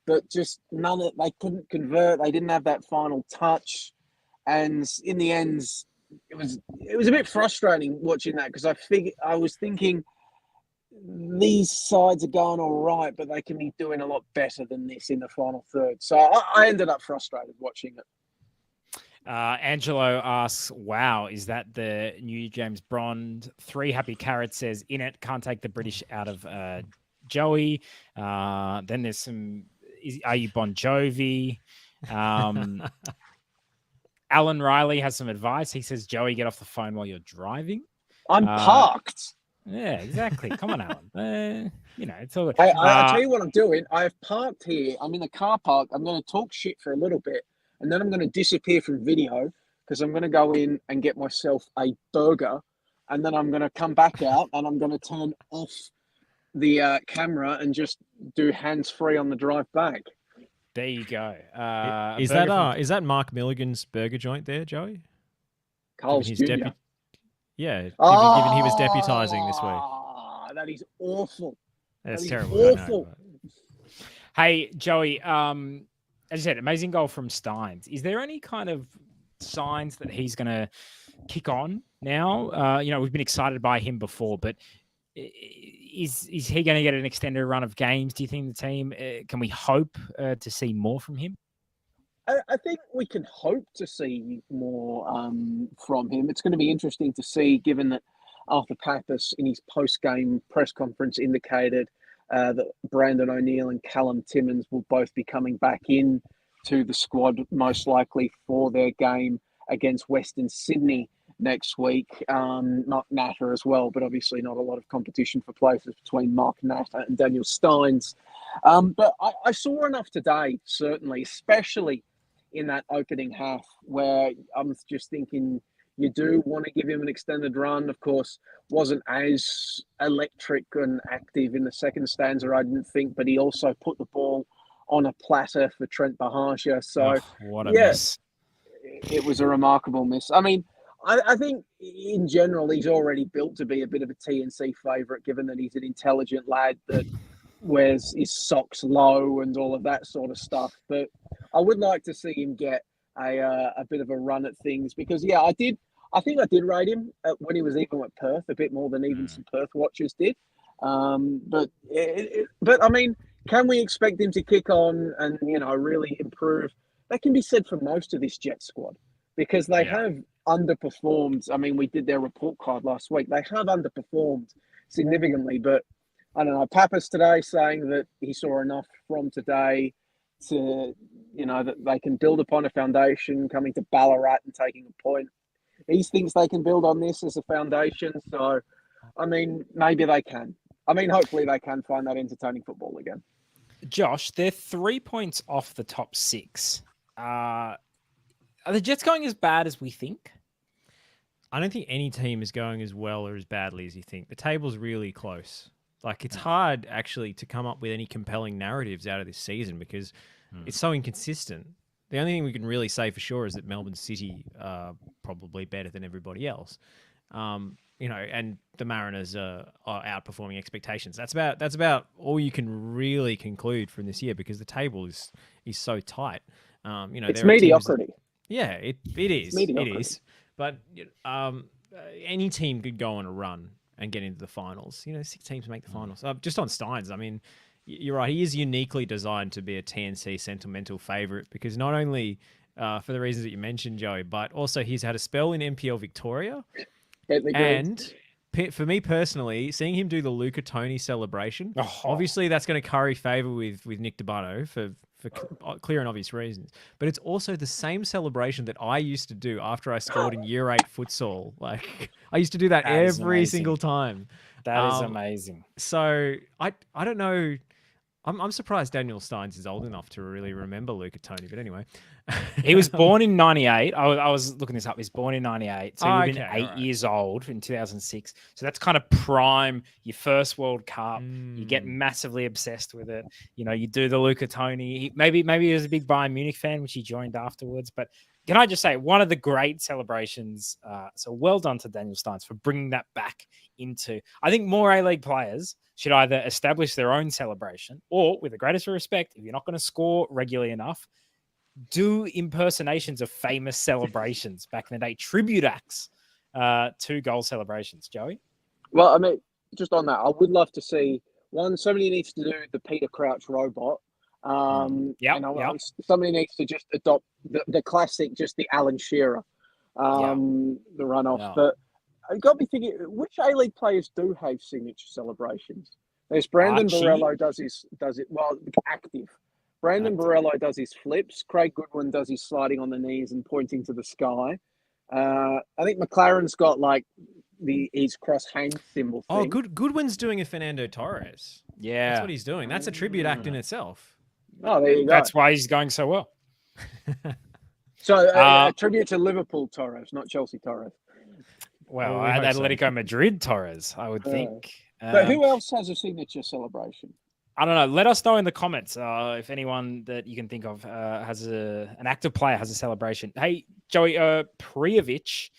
Speaker 7: but just they couldn't convert. They didn't have that final touch. And in the end, it was a bit frustrating watching that because I was thinking these sides are going all right, but they can be doing a lot better than this in the final third. So I ended up frustrated watching it.
Speaker 5: Angelo asks, wow, is that the new James Bond? 3 Happy Carrots says, in it, can't take the British out of Joey. Then there's some, are you Bon Jovi? Alan Riley has some advice. He says, Joey, get off the phone while you're driving.
Speaker 7: I'm parked.
Speaker 5: Yeah, exactly. Come on, Alan. It's all.
Speaker 7: I'll tell you what I'm doing. I've parked here. I'm in the car park. I'm going to talk shit for a little bit, and then I'm going to disappear from video because I'm going to go in and get myself a burger, and then I'm going to come back out and I'm going to turn off the camera and just do hands-free on the drive back.
Speaker 5: There you go.
Speaker 6: Is that Mark Milligan's burger joint there, Joey?
Speaker 7: Carl's Jr.
Speaker 6: Given he was deputising this week.
Speaker 7: That is awful.
Speaker 6: That's
Speaker 7: that
Speaker 6: terrible.
Speaker 7: Awful.
Speaker 5: Hey, Joey, as you said, amazing goal from Steins. Is there any kind of signs that he's going to kick on now? We've been excited by him before, but is he going to get an extended run of games? Do you think the team can we hope to see more from him?
Speaker 7: I think we can hope to see more from him. It's going to be interesting to see, given that Arthur Pappas in his post-game press conference indicated that Brandon O'Neill and Callum Timmins will both be coming back in to the squad, most likely for their game against Western Sydney next week. Mark Natter as well, but obviously not a lot of competition for places between Mark Natter and Daniel Steins. But I saw enough today, certainly, especially in that opening half, where I'm just thinking you do want to give him an extended run. Of course, wasn't as electric and active in the second stanza, I didn't think, but he also put the ball on a platter for Trent Bahasha. So,
Speaker 5: what a miss.
Speaker 7: It was a remarkable miss. I mean, I think in general, he's already built to be a bit of a TNC favourite, given that he's an intelligent lad that wears his socks low and all of that sort of stuff. But I would like to see him get a bit of a run at things because, I think I did rate him when he was even at Perth, a bit more than even some Perth watchers did. But I mean, can we expect him to kick on and, really improve? That can be said for most of this Jet squad because they have underperformed. I mean, we did their report card last week. They have underperformed significantly, but I don't know. Pappas today saying that he saw enough from today to, that they can build upon a foundation, coming to Ballarat and taking a point. He thinks they can build on this as a foundation. So, I mean, maybe they can. I mean, hopefully they can find that entertaining football again.
Speaker 5: Josh, they're 3 points off the top 6. Are the Jets going as bad as we think?
Speaker 6: I don't think any team is going as well or as badly as you think. The table's really close. Like, it's hard, actually, to come up with any compelling narratives out of this season because it's so inconsistent. The only thing we can really say for sure is that Melbourne City are probably better than everybody else. And the Mariners are outperforming expectations. That's about all you can really conclude from this year because the table is so tight.
Speaker 7: It's mediocrity.
Speaker 6: It is.
Speaker 7: Mediocrity.
Speaker 6: It is. But any team could go on a run and get into the finals. 6 teams make the finals. Just on Steins, I mean, you're right. He is uniquely designed to be a TNC sentimental favourite because not only for the reasons that you mentioned, Joey, but also he's had a spell in NPL Victoria. And for me personally, seeing him do the Luca Toni celebration, obviously that's going to curry favour with Nick Debano for clear and obvious reasons. But it's also the same celebration that I used to do after I scored in Year 8 futsal. Like, I used to do that every single time.
Speaker 5: That is amazing.
Speaker 6: So I don't know. I'm surprised Daniel Steins is old enough to really remember Luca Toni. But anyway.
Speaker 5: He was born in 98. I was looking this up. He's born in 98. So he would have been 8 years old in 2006. So that's kind of prime, your first World Cup. You get massively obsessed with it. You do the Luca Toni. Maybe he was a big Bayern Munich fan, which he joined afterwards. But can I just say, one of the great celebrations. So well done to Daniel Steins for bringing that back into. I think more A-League players should either establish their own celebration or, with the greatest respect, if you're not going to score regularly enough, do impersonations of famous celebrations back in the day, tribute acts to goal celebrations. Joey?
Speaker 7: Well, I mean, just on that, I would love to see somebody needs to do the Peter Crouch robot. Somebody needs to just adopt the classic, just the Alan Shearer, the runoff. Yeah. But I've got to be thinking, which A-League players do have signature celebrations? There's Brandon Borrello does it well, active. Brandon Borrello does his flips. Craig Goodwin does his sliding on the knees and pointing to the sky. I think McLaren's got his cross hand symbol thing.
Speaker 6: Oh, Goodwin's doing a Fernando Torres.
Speaker 5: Yeah.
Speaker 6: That's what he's doing. That's a tribute act in itself.
Speaker 7: Oh, there you go.
Speaker 5: That's why he's going so well.
Speaker 7: So a tribute to Liverpool Torres, not Chelsea Torres.
Speaker 5: Well, Atletico Madrid Torres, I would think.
Speaker 7: But who else has a signature celebration?
Speaker 5: I don't know. Let us know in the comments if anyone that you can think of has an active player has a celebration. Hey, Joey, Prijovic,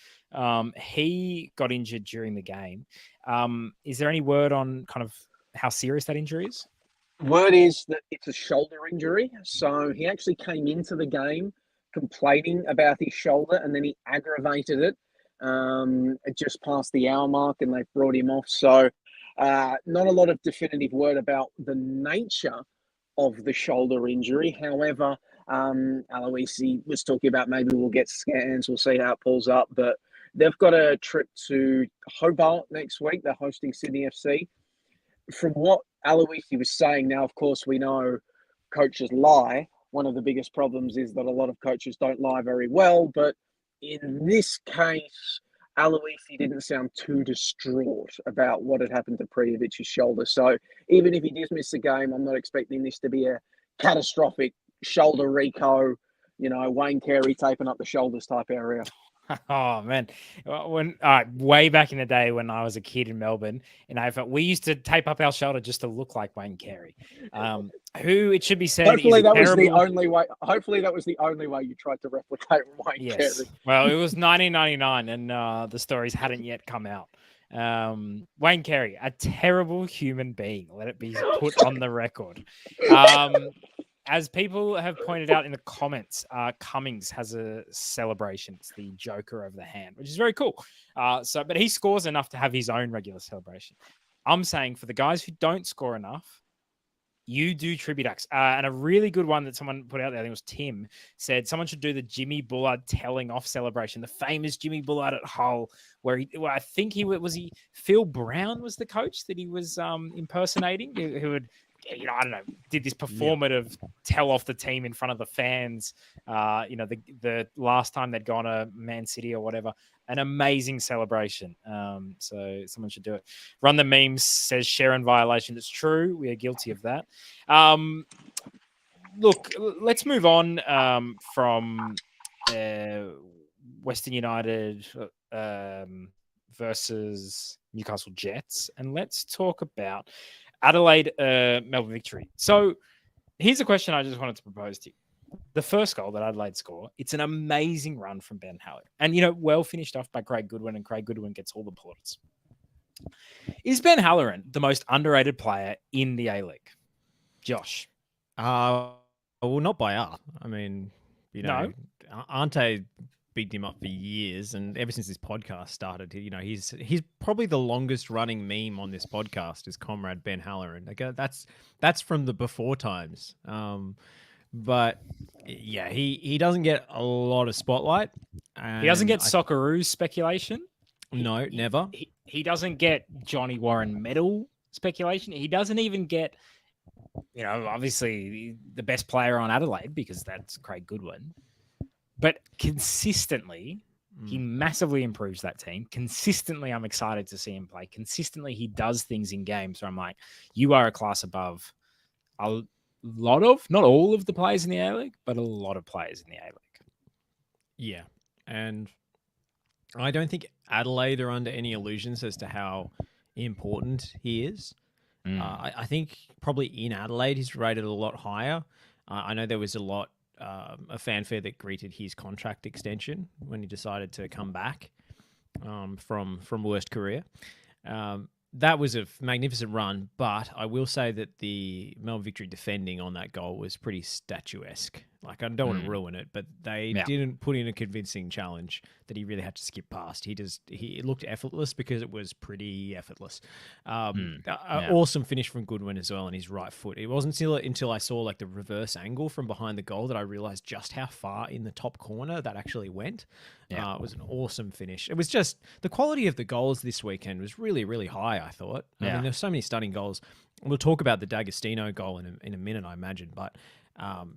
Speaker 5: he got injured during the game. Is there any word on kind of how serious that injury is?
Speaker 7: Word is that it's a shoulder injury. So he actually came into the game complaining about his shoulder, and then he aggravated it just past the hour mark, and they brought him off. So not a lot of definitive word about the nature of the shoulder injury. However, Aloisi was talking about maybe we'll get scans, we'll see how it pulls up. But they've got a trip to Hobart next week. They're hosting Sydney FC. From what Aloisi was saying, now, of course, we know coaches lie. One of the biggest problems is that a lot of coaches don't lie very well. But in this case, Aloisi didn't sound too distraught about what had happened to Priyovic's shoulder. So even if he does miss the game, I'm not expecting this to be a catastrophic shoulder reco, Wayne Carey taping up the shoulders type area.
Speaker 5: Oh man, when way back in the day when I was a kid in Melbourne, in AFL, we used to tape up our shoulder just to look like Wayne Carey. Who, it should be said,
Speaker 7: hopefully that was the only way. Hopefully that was the only way you tried to replicate Wayne Carey.
Speaker 5: Well, it was 1999, and the stories hadn't yet come out. Wayne Carey, a terrible human being. Let it be put on the record. As people have pointed out in the comments, Cummings has a celebration. It's the Joker of the hand, which is very cool. But he scores enough to have his own regular celebration. I'm saying for the guys who don't score enough, you do tribute acts. And a really good one that someone put out there, I think it was Tim, said someone should do the Jimmy Bullard telling off celebration, the famous Jimmy Bullard at Hull, where I think Phil Brown was the coach that he was impersonating, who would, I don't know, did this performative tell off the team in front of the fans. The last time they'd gone to Man City or whatever, an amazing celebration. So someone should do it. Run the Memes says Sharon violation. That's true. We are guilty of that. Look, let's move on from Western United versus Newcastle Jets, and let's talk about Adelaide, Melbourne Victory. So here's a question I just wanted to propose to you. The first goal that Adelaide score, it's an amazing run from Ben Haller. And, well finished off by Craig Goodwin, and Craig Goodwin gets all the plaudits. Is Ben Halloran the most underrated player in the A-League? Josh?
Speaker 6: Well, not by us. I mean,
Speaker 5: No.
Speaker 6: Ante bigged him up for years, and ever since this podcast started, he's probably the longest running meme on this podcast is Comrade Ben Halloran. Like, that's from the before times. But yeah, he doesn't get a lot of spotlight.
Speaker 5: He doesn't get Socceroos speculation.
Speaker 6: No, never.
Speaker 5: He doesn't get Johnny Warren medal speculation. He doesn't even get, obviously the best player on Adelaide, because that's Craig Goodwin. But consistently, he massively improves that team. Consistently, I'm excited to see him play. Consistently, he does things in games where I'm like, you are a class above a lot of, not all of the players in the A-League, but a lot of players in the A-League.
Speaker 6: Yeah. And I don't think Adelaide are under any illusions as to how important he is. I think probably in Adelaide, he's rated a lot higher. I know there was a fanfare that greeted his contract extension when he decided to come back from worst career. That was a magnificent run, but I will say that the Melbourne Victory defending on that goal was pretty statuesque. Like, I don't want to ruin it, but they didn't put in a convincing challenge that he really had to skip past. He looked effortless because it was pretty effortless. Awesome finish from Goodwin as well on his right foot. It wasn't until I saw like the reverse angle from behind the goal that I realized just how far in the top corner that actually went. It was an awesome finish. It was just the quality of the goals this weekend was really, really high, I thought. I mean, there's so many stunning goals. We'll talk about the D'Agostino goal in a minute, I imagine, but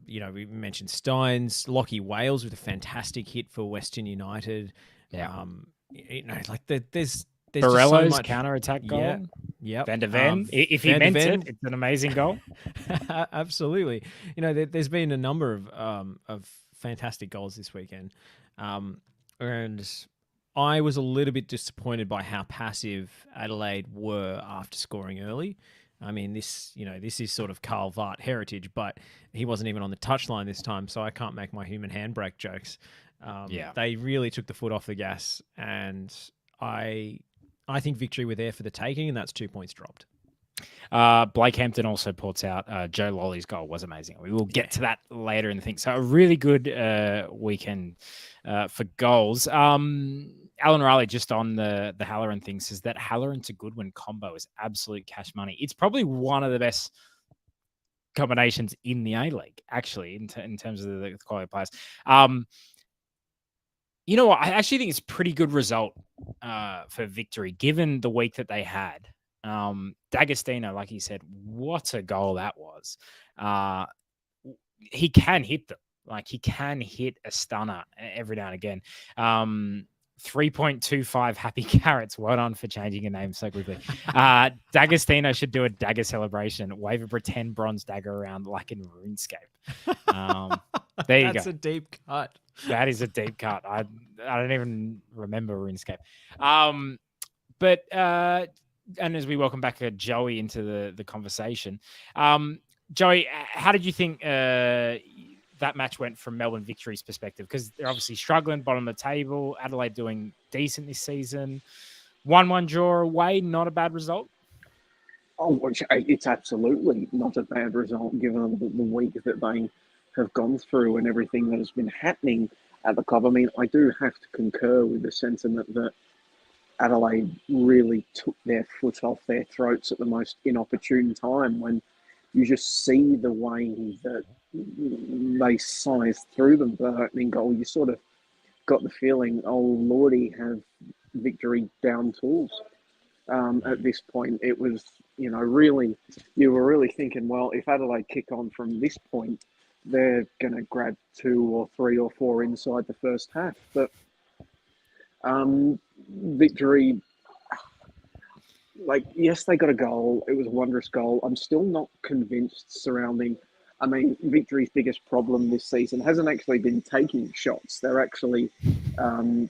Speaker 6: we mentioned Steins, Lockie Wales with a fantastic hit for Western United. There's
Speaker 5: Borello's
Speaker 6: so much
Speaker 5: counter-attack goal.
Speaker 6: Yeah.
Speaker 5: Van der Ven. If he meant it, it's an amazing goal.
Speaker 6: Absolutely. There's been a number of fantastic goals this weekend. And I was a little bit disappointed by how passive Adelaide were after scoring early. I mean, this is sort of Carl Vart heritage, but he wasn't even on the touchline this time, so I can't make my human handbrake jokes. They really took the foot off the gas, and I think Victory were there for the taking, and that's 2 points dropped.
Speaker 5: Blake Hampton also ports out Joe Lolly's goal was amazing. We will get to that later in the thing. So a really good weekend for goals. Alan Riley, just on the Halloran thing, says that Halloran to Goodwin combo is absolute cash money. It's probably one of the best combinations in the A-League, actually, in terms of the quality of players. You know what? I actually think it's a pretty good result for Victory, given the week that they had. D'Agostino, like he said, what a goal that was. He can hit them. Like, he can hit a stunner every now and again. 3.25 happy carrots. Well done for changing your name so quickly. D'Agostino should do a dagger celebration. Wave a pretend bronze dagger around like in RuneScape. There you go.
Speaker 6: That's a deep cut.
Speaker 5: That is a deep cut. I don't even remember RuneScape. But and as we welcome back Joey into the conversation, Joey, how did you think that match went from Melbourne Victory's perspective? Because they're obviously struggling, bottom of the table. Adelaide doing decent this season. 1-1 draw away, not a bad result.
Speaker 7: Oh, it's absolutely not a bad result given the week that they have gone through and everything that has been happening at the club. I mean, I do have to concur with the sentiment that Adelaide really took their foot off their throats at the most inopportune time, when you just see the way that they sized through them for the opening goal. You sort of got the feeling, oh lordy, have Victory down tools. At this point, it was, you were really thinking, well, if Adelaide kick on from this point, they're going to grab 2 or 3 or 4 inside the first half. But Victory, yes, they got a goal. It was a wondrous goal. I'm still not convinced surrounding. I mean, Victory's biggest problem this season hasn't actually been taking shots. They're actually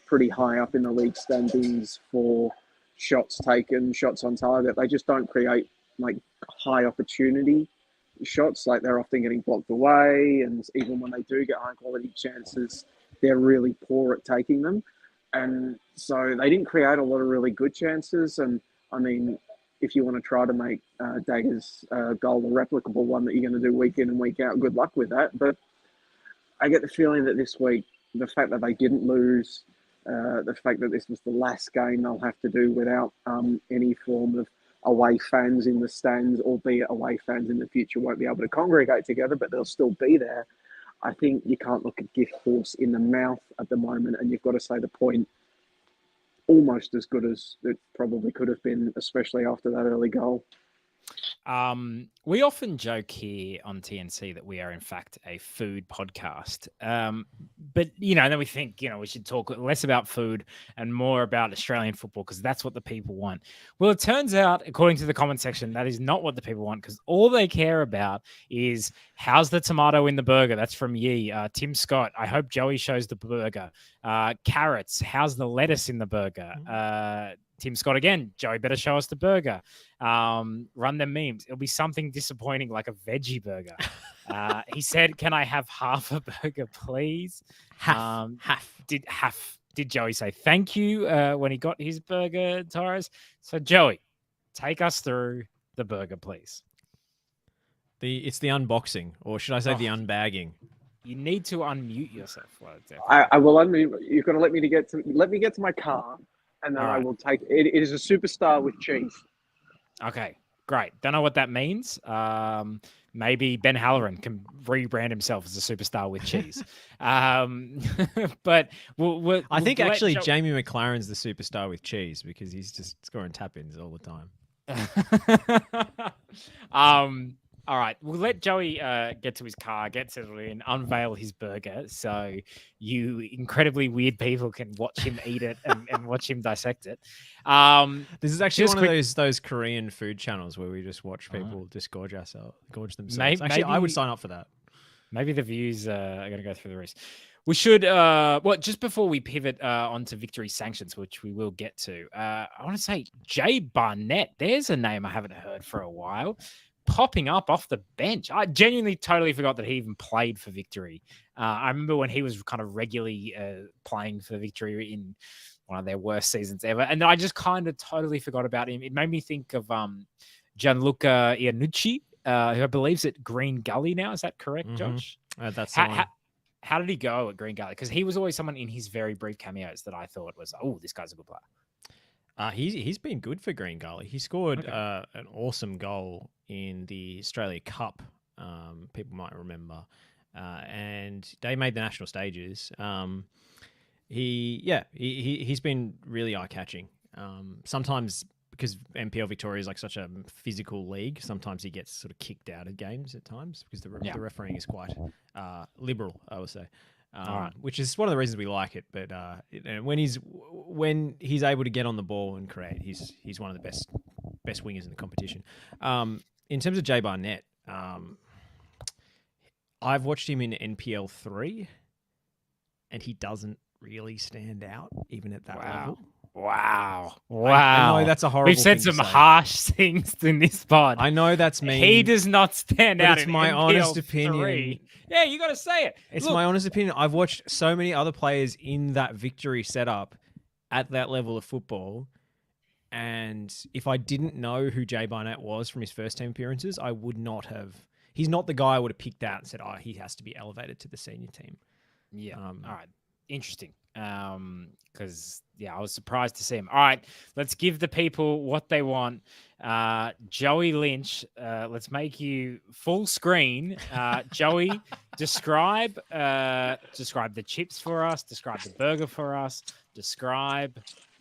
Speaker 7: pretty high up in the league standings for shots taken, shots on target. They just don't create high opportunity shots. Like, they're often getting blocked away, and even when they do get high quality chances, they're really poor at taking them. And so they didn't create a lot of really good chances. And I mean, if you want to try to make Dagger's goal a replicable one that you're going to do week in and week out, good luck with that. But I get the feeling that this week, the fact that they didn't lose, the fact that this was the last game they'll have to do without any form of away fans in the stands, albeit away fans in the future won't be able to congregate together, but they'll still be there. I think you can't look a gift horse in the mouth at the moment, and you've got to say the point almost as good as it probably could have been, especially after that early goal.
Speaker 5: We often joke here on TNC that we are in fact a food podcast. But then we think, we should talk less about food and more about Australian football, because that's what the people want. Well, it turns out, according to the comment section, that is not what the people want, because all they care about is how's the tomato in the burger. That's from Yee. Tim Scott, I hope Joey shows the burger. Carrots, how's the lettuce in the burger? Tim Scott again, Joey better show us the burger. Run them memes. It'll be something disappointing like a veggie burger. He said, can I have half a burger, please?
Speaker 6: Half.
Speaker 5: Did Joey say thank you when he got his burger, Torres? So Joey, take us through the burger, please.
Speaker 6: It's the unboxing, or should I say the unbagging?
Speaker 5: You need to unmute yourself.
Speaker 7: I will unmute. You've got to let me get to my car. And then I will take it. It is a superstar with cheese.
Speaker 5: Okay, great. Don't know what that means. Maybe Ben Halloran can rebrand himself as a superstar with cheese. But
Speaker 6: I think actually Jamie McLaren's the superstar with cheese, because he's just scoring tap-ins all the time. All right, we'll let Joey get to his car, get settled in, unveil his burger, so you incredibly weird people can watch him eat it and watch him dissect it. This is actually one of those Korean food channels where we just watch people just gorge themselves. Actually, I would sign up for that.
Speaker 5: Maybe the views are going to go through the roof. We should, just before we pivot onto Victory Sanctions, which we will get to, I want to say Jay Barnett. There's a name I haven't heard for a while, popping up off the bench. I genuinely totally forgot that he even played for Victory. I remember when he was kind of regularly playing for Victory in one of their worst seasons ever. And I just kind of totally forgot about him. It made me think of Gianluca Iannucci, who I believe is at Green Gully now. Is that correct, Josh?
Speaker 6: That's the one.
Speaker 5: How did he go at Green Gully? Because he was always someone in his very brief cameos that I thought was, oh, this guy's a good player.
Speaker 6: He's been good for Green Gully. He scored an awesome goal in the Australia Cup. People might remember, and they made the national stages. He's been really eye catching. Sometimes because NPL Victoria is like such a physical league, sometimes he gets sort of kicked out of games at times because the refereeing is quite liberal, I would say. Which is one of the reasons we like it. But when he's able to get on the ball and create, he's one of the best wingers in the competition. In terms of Jay Barnett, I've watched him in NPL 3, and he doesn't really stand out even at that level.
Speaker 5: Wow.
Speaker 6: I know that's a horrible
Speaker 5: We've said
Speaker 6: thing
Speaker 5: some
Speaker 6: to say.
Speaker 5: harsh things in this pod.
Speaker 6: I know that's mean.
Speaker 5: He does not stand out.
Speaker 6: It's
Speaker 5: in
Speaker 6: my
Speaker 5: NPL
Speaker 6: honest
Speaker 5: 3.
Speaker 6: opinion.
Speaker 5: Yeah, you got to say it.
Speaker 6: It's my honest opinion. I've watched so many other players in that Victory setup at that level of football, and if I didn't know who Jay Barnett was from his first team appearances, I would not have. He's not the guy I would have picked out and said, "Oh, he has to be elevated to the senior team."
Speaker 5: Yeah. All right. Interesting. Because I was surprised to see him. All right, let's give the people what they want. Joey Lynch, let's make you full screen. Joey, describe the chips for us. Describe the burger for us. Describe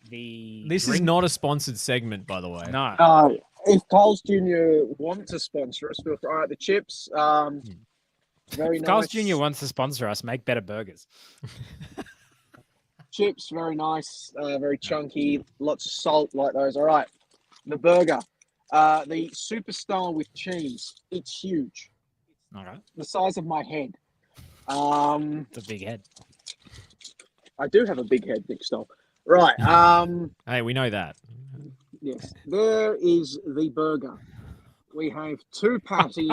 Speaker 5: the.
Speaker 6: This is not a sponsored segment, by the way.
Speaker 5: No.
Speaker 7: If Coles Jr. want to sponsor us, feel free. All right, the chips. Very
Speaker 5: if
Speaker 7: nice.
Speaker 5: Carl's Jr. wants to sponsor us, make better burgers.
Speaker 7: Chips, very nice, very chunky, lots of salt like those. All right, the burger, the superstar with cheese. It's huge.
Speaker 5: Okay.
Speaker 7: The size of my head.
Speaker 5: It's a big head.
Speaker 7: I do have a big head, Nick Stoll. Right.
Speaker 6: Hey, we know that.
Speaker 7: Yes, there is the burger. We have 2 patties.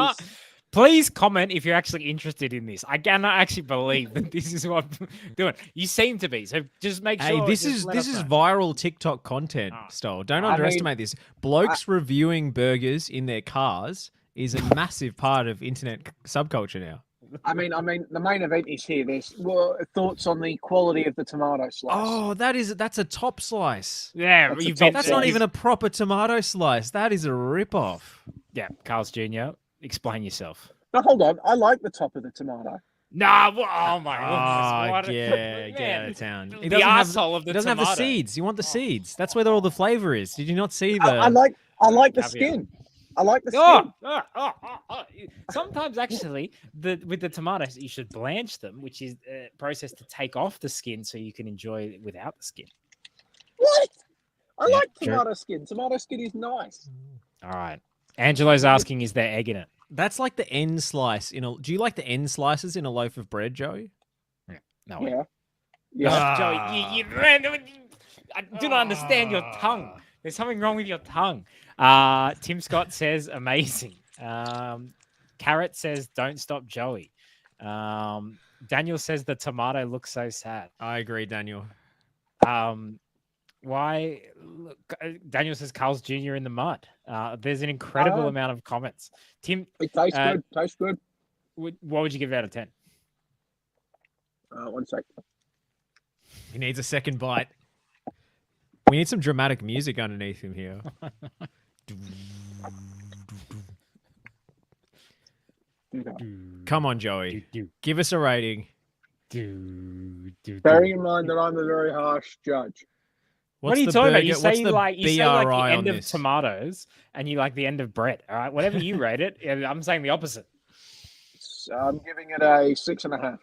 Speaker 5: Please comment if you're actually interested in this. I cannot actually believe that this is what I'm doing. You seem to be, so just make sure.
Speaker 6: Hey, this is viral TikTok content, Stoll. Don't underestimate this. Blokes reviewing burgers in their cars is a massive part of internet subculture now.
Speaker 7: I mean, the main event is here. There's thoughts on the quality of the tomato slice.
Speaker 6: Oh, that's a top slice.
Speaker 5: Yeah,
Speaker 6: that's not even a proper tomato slice. That is a rip-off.
Speaker 5: Yeah, Carl's Jr., explain yourself.
Speaker 7: No, hold on. I like the top of the tomato.
Speaker 5: Nah, oh my goodness.
Speaker 6: Get out of town.
Speaker 5: The arsehole of the tomato.
Speaker 6: It doesn't have the seeds. You want the seeds. That's where all the flavor is. Did you not see the...
Speaker 7: I like the skin. I like the skin.
Speaker 5: Sometimes, actually, with the tomatoes, you should blanch them, which is a process to take off the skin so you can enjoy it without the skin.
Speaker 7: What? I like tomato skin. Tomato skin is nice.
Speaker 5: All right. Angelo's asking, is there egg in it?
Speaker 6: That's like the end slice. Do you like the end slices in a loaf of bread, Joey?
Speaker 5: Yeah. No way.
Speaker 7: Yeah.
Speaker 5: Joey, I do not understand your tongue. There's something wrong with your tongue. Tim Scott says, amazing. Carrot says, don't stop Joey. Daniel says, the tomato looks so sad.
Speaker 6: I agree, Daniel.
Speaker 5: Why? Look, Daniel says Carl's Jr. in the mud. There's an incredible amount of comments. Tim,
Speaker 7: it tastes good. Tastes good.
Speaker 5: What would you give it out of 10?
Speaker 7: 1 sec.
Speaker 6: He needs a second bite. We need some dramatic music underneath him here. Come on, Joey. Give us a rating.
Speaker 7: Bearing in mind that I'm a very harsh judge.
Speaker 5: What are you talking about? You say like the end of tomatoes and you like the end of bread. All right, whatever you rate it, I'm saying the opposite.
Speaker 7: I'm giving it a 6.5.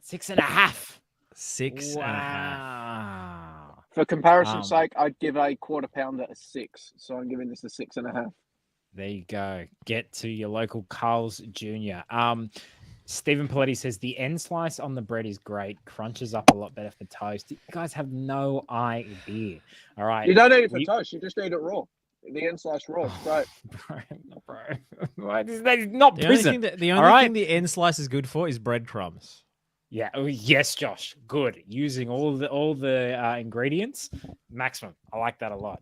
Speaker 5: 6.5.
Speaker 6: 6.5.
Speaker 7: For comparison's sake, I'd give a quarter pounder a 6. So I'm giving this a 6.5.
Speaker 5: There you go. Get to your local Carl's Jr. Stephen Paletti says the end slice on the bread is great. Crunches up a lot better for toast. You guys have no idea. All right.
Speaker 7: You don't eat it for toast. You just eat it raw. The end slice raw. It's great.
Speaker 5: Bro. That is not prison.
Speaker 6: The only thing the end slice is good for is breadcrumbs.
Speaker 5: Yeah. Oh, yes, Josh. Good. Using all the ingredients, maximum. I like that a lot.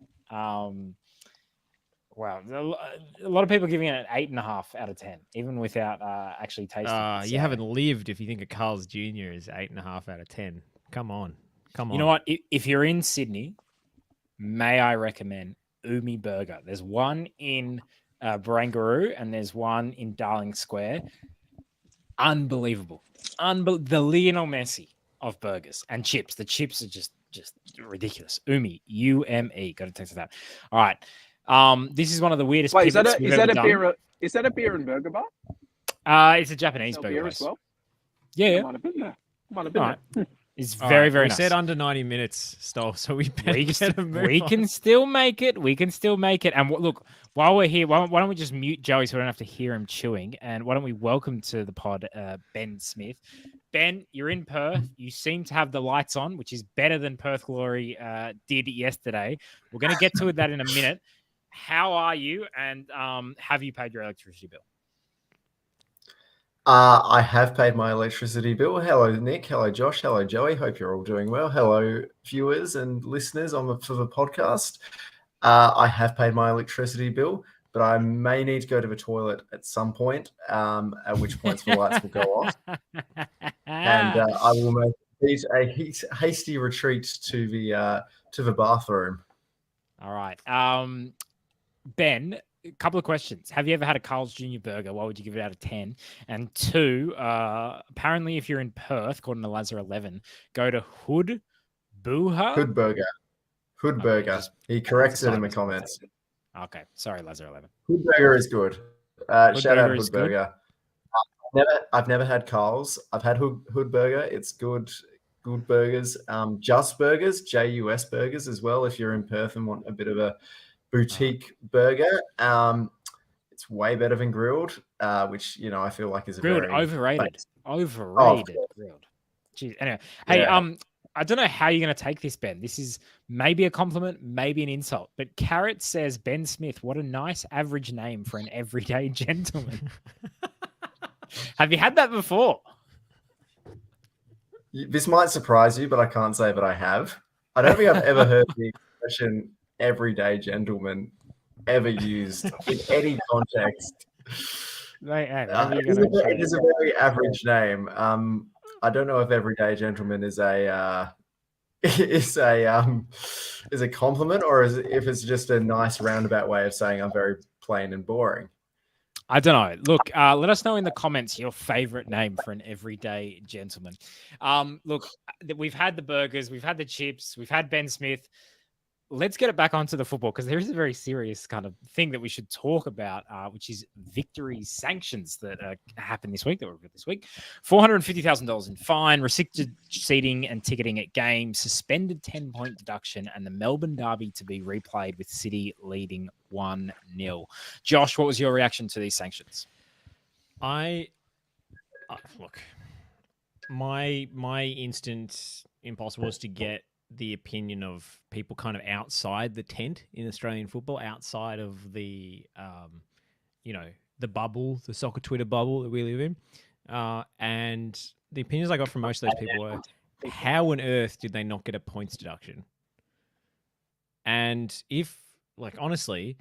Speaker 5: Wow. A lot of people giving it an 8.5 out of 10, even without actually tasting it.
Speaker 6: You haven't lived if you think a Carl's Jr. is 8.5 out of 10. Come on.
Speaker 5: You know what? If you're in Sydney, may I recommend Umi Burger? There's one in Barangaroo and there's one in Darling Square. Unbelievable. The Lionel Messi of burgers and chips. The chips are just ridiculous. Umi, UME. Got to text it out. All right. This is one of the weirdest.
Speaker 7: Wait, is that
Speaker 5: a
Speaker 7: beer? Is that a beer and burger bar?
Speaker 5: It's a Japanese burger
Speaker 7: beer as well.
Speaker 5: Yeah.
Speaker 7: Might have been there. Might have been
Speaker 5: All right.
Speaker 7: there.
Speaker 5: It's very nice.
Speaker 6: We said under 90 minutes, Stoll, so we can
Speaker 5: still make it. We can still make it. And look, while we're here, why don't we just mute Joey so we don't have to hear him chewing? And why don't we welcome to the pod Ben Smith? Ben, you're in Perth. You seem to have the lights on, which is better than Perth Glory did yesterday. We're going to get to that in a minute. How are you? And have you paid your electricity bill?
Speaker 8: I have paid my electricity bill. Hello, Nick. Hello, Josh. Hello, Joey. Hope you're all doing well. Hello, viewers and listeners for the podcast. I have paid my electricity bill, but I may need to go to the toilet at some point, at which point the lights will go off. And I will make a hasty retreat to the bathroom.
Speaker 5: All right. Ben, a couple of questions. Have you ever had a Carl's Jr. burger? What would you give it out of 10? And 2, apparently if you're in Perth, according to Lazar 11, go to Hood Burger.
Speaker 8: Hood Burger. He corrects it in the comments.
Speaker 5: Okay. Sorry, Lazar 11.
Speaker 8: Hood Burger is good. Shout out Hood Burger. I've never had Carl's. I've had Hood Burger. It's good. Good burgers. Just Burgers, JUS Burgers as well. If you're in Perth and want a bit of a boutique burger, it's way better than grilled, which I feel like is
Speaker 5: grilled
Speaker 8: very
Speaker 5: overrated.
Speaker 8: Grilled.
Speaker 5: Jeez. Anyway, hey, I don't know how you're going to take this, Ben. This is maybe a compliment, maybe an insult. But Carrot says, Ben Smith, what a nice average name for an everyday gentleman. Have you had that before?
Speaker 8: This might surprise you, but I can't say that I have. I don't think I've ever heard the expression everyday gentleman ever used in any context. It is a very average name. I don't know if everyday gentleman is a compliment or if it's just a nice roundabout way of saying I'm very plain and boring.
Speaker 5: I don't know. Look, let us know in the comments your favorite name for an everyday gentleman. Look, we've had the burgers, we've had the chips, we've had Ben Smith. Let's get it back onto the football because there is a very serious kind of thing that we should talk about, which is Victory sanctions that happened this week, that were this week. $450,000 in fine, restricted seating and ticketing at games, suspended 10-point deduction, and the Melbourne Derby to be replayed with City leading 1-0. Josh, what was your reaction to these sanctions?
Speaker 6: Look, my instant impulse was to get the opinion of people kind of outside the tent in Australian football, outside of the, the bubble, the soccer Twitter bubble that we live in. And the opinions I got from most of those people were, how on earth did they not get a points deduction? And honestly,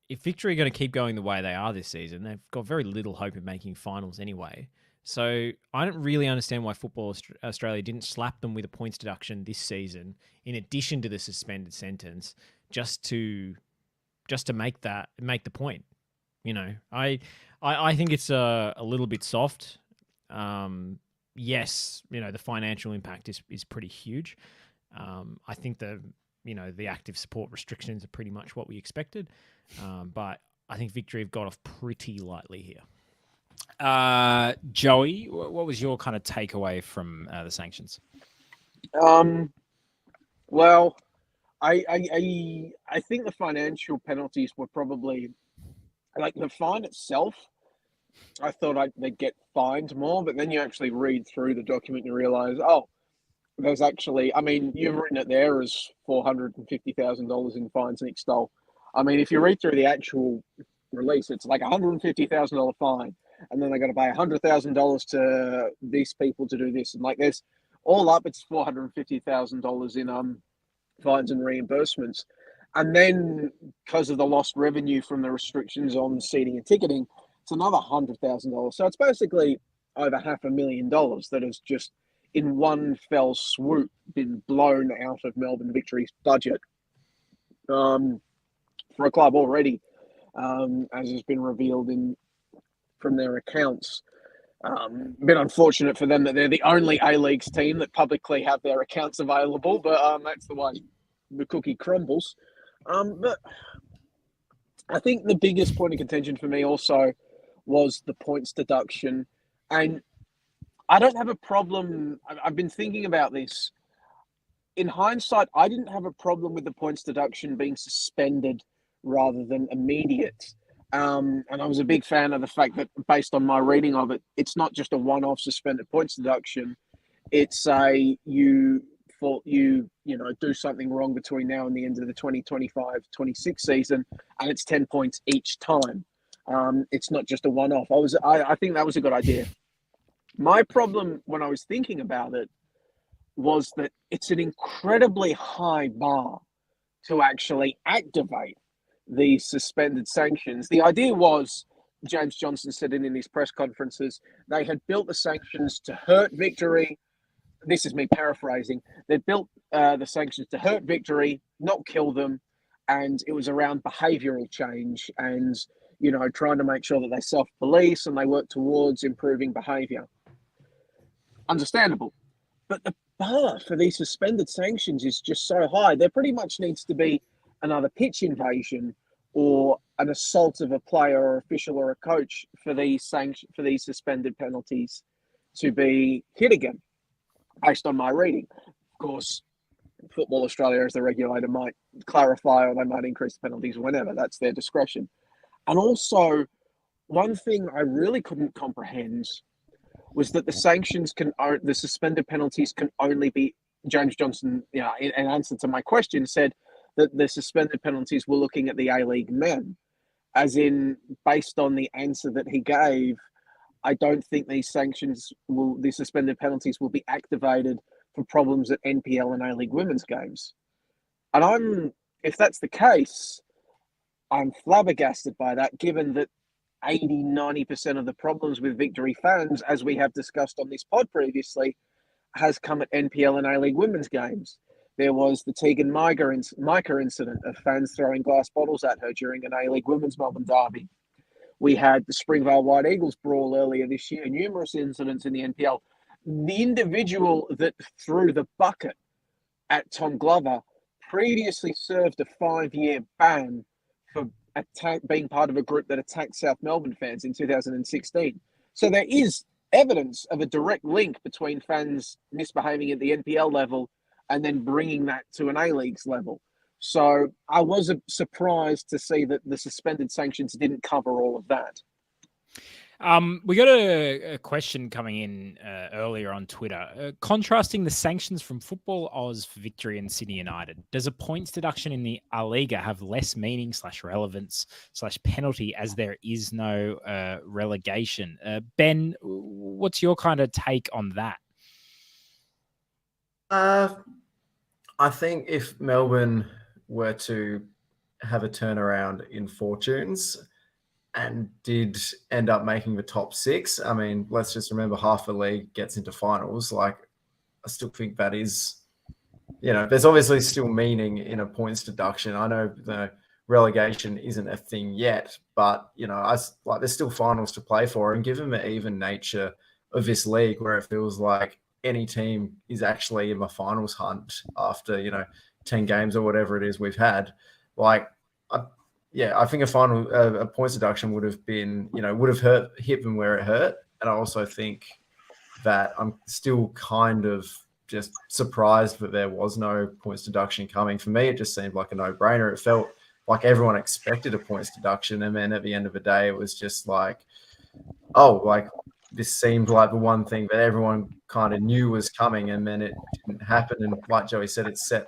Speaker 6: if Victory are going to keep going the way they are this season, they've got very little hope of making finals anyway. So I don't really understand why Football Australia didn't slap them with a points deduction this season, in addition to the suspended sentence, just to make the point. I think it's a little bit soft. Yes, the financial impact is pretty huge. I think the active support restrictions are pretty much what we expected, but I think Victory have got off pretty lightly here.
Speaker 5: Joey, what was your kind of takeaway from the sanctions?
Speaker 7: Well, I think the financial penalties were probably the fine itself. I thought they'd get fined more, but then you actually read through the document and you realize, there's actually, you've written it there as $450,000 in fines, Nick Stoll. If you read through the actual release, it's like $150,000 fine. And then they got to pay $100,000 to these people to do this. And there's all up, it's $450,000 in fines and reimbursements. And then because of the lost revenue from the restrictions on seating and ticketing, it's another $100,000. So it's basically over $500,000 that has just in one fell swoop been blown out of Melbourne Victory's budget for a club already, as has been revealed from their accounts. A bit unfortunate for them that they're the only A-Leagues team that publicly have their accounts available, but that's the way the cookie crumbles. But I think the biggest point of contention for me also was the points deduction. And I don't have a problem. I've been thinking about this. In hindsight, I didn't have a problem with the points deduction being suspended rather than immediate. And I was a big fan of the fact that, based on my reading of it, it's not just a one-off suspended points deduction. It's you do something wrong between now and the end of the 2025-26 season, and it's 10 points each time. It's not just a one-off. I think that was a good idea. My problem when I was thinking about it was that it's an incredibly high bar to actually activate these suspended sanctions. The idea was, James Johnson said it in his press conferences, they had built the sanctions to hurt Victory. This is me paraphrasing. They built the sanctions to hurt Victory, not kill them. And it was around behavioural change and, trying to make sure that they self-police and they work towards improving behaviour. Understandable. But the bar for these suspended sanctions is just so high. There pretty much needs to be another pitch invasion or an assault of a player or official or a coach for these suspended penalties to be hit again, based on my reading. Of course, Football Australia, as the regulator, might clarify or they might increase the penalties whenever. That's their discretion. And also, one thing I really couldn't comprehend was that the suspended penalties can only be, James Johnson, in answer to my question, said that the suspended penalties were looking at the A-League men, as in, based on the answer that he gave, I don't think these suspended penalties will be activated for problems at NPL and A-League women's games. And if that's the case, I'm flabbergasted by that, given that 80-90% of the problems with Victory fans, as we have discussed on this pod previously, has come at NPL and A-League women's games. There was the Tegan Micah incident of fans throwing glass bottles at her during an A-League women's Melbourne derby. We had the Springvale White Eagles brawl earlier this year, numerous incidents in the NPL. The individual that threw the bucket at Tom Glover previously served a 5-year ban for being part of a group that attacked South Melbourne fans in 2016. So there is evidence of a direct link between fans misbehaving at the NPL level and then bringing that to an A-Leagues level. So I was surprised to see that the suspended sanctions didn't cover all of that.
Speaker 5: We got a question coming in earlier on Twitter, contrasting the sanctions from Football Oz, Victory and Sydney United. Does a points deduction in the A-Liga have less meaning / relevance / penalty as there is no relegation? Ben, what's your kind of take on that?
Speaker 8: I think if Melbourne were to have a turnaround in fortunes and did end up making the top 6, I mean, let's just remember half the league gets into finals. Like, I still think that is, there's obviously still meaning in a points deduction. I know the relegation isn't a thing yet, but, there's still finals to play for. And given the even nature of this league, where it feels like any team is actually in the finals hunt after, 10 games or whatever it is we've had, I think a points deduction would have been, would have hit them where it hurt. And I also think that I'm still kind of just surprised that there was no points deduction coming. For me, it just seemed like a no-brainer. It felt like everyone expected a points deduction. And then at the end of the day, it was just like, this seemed like the one thing that everyone kind of knew was coming, and then it didn't happen. And like Joey said, it set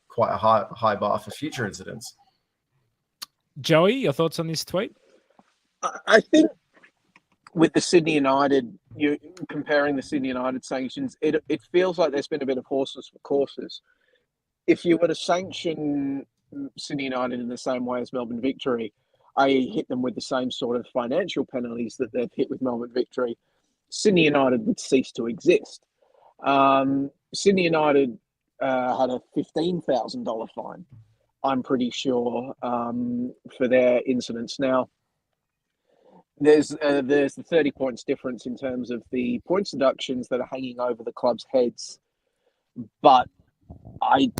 Speaker 8: quite a high bar for future incidents.
Speaker 5: Joey, your thoughts on this tweet?
Speaker 7: I think with the Sydney United, you comparing the Sydney United sanctions, it feels like there's been a bit of horses for courses. If you were to sanction Sydney United in the same way as Melbourne Victory, I hit them with the same sort of financial penalties that they've hit with Melbourne Victory, Sydney United would cease to exist. Sydney United had a $15,000 fine, I'm pretty sure, for their incidents. Now, there's the 30 points difference in terms of the points deductions that are hanging over the club's heads. But I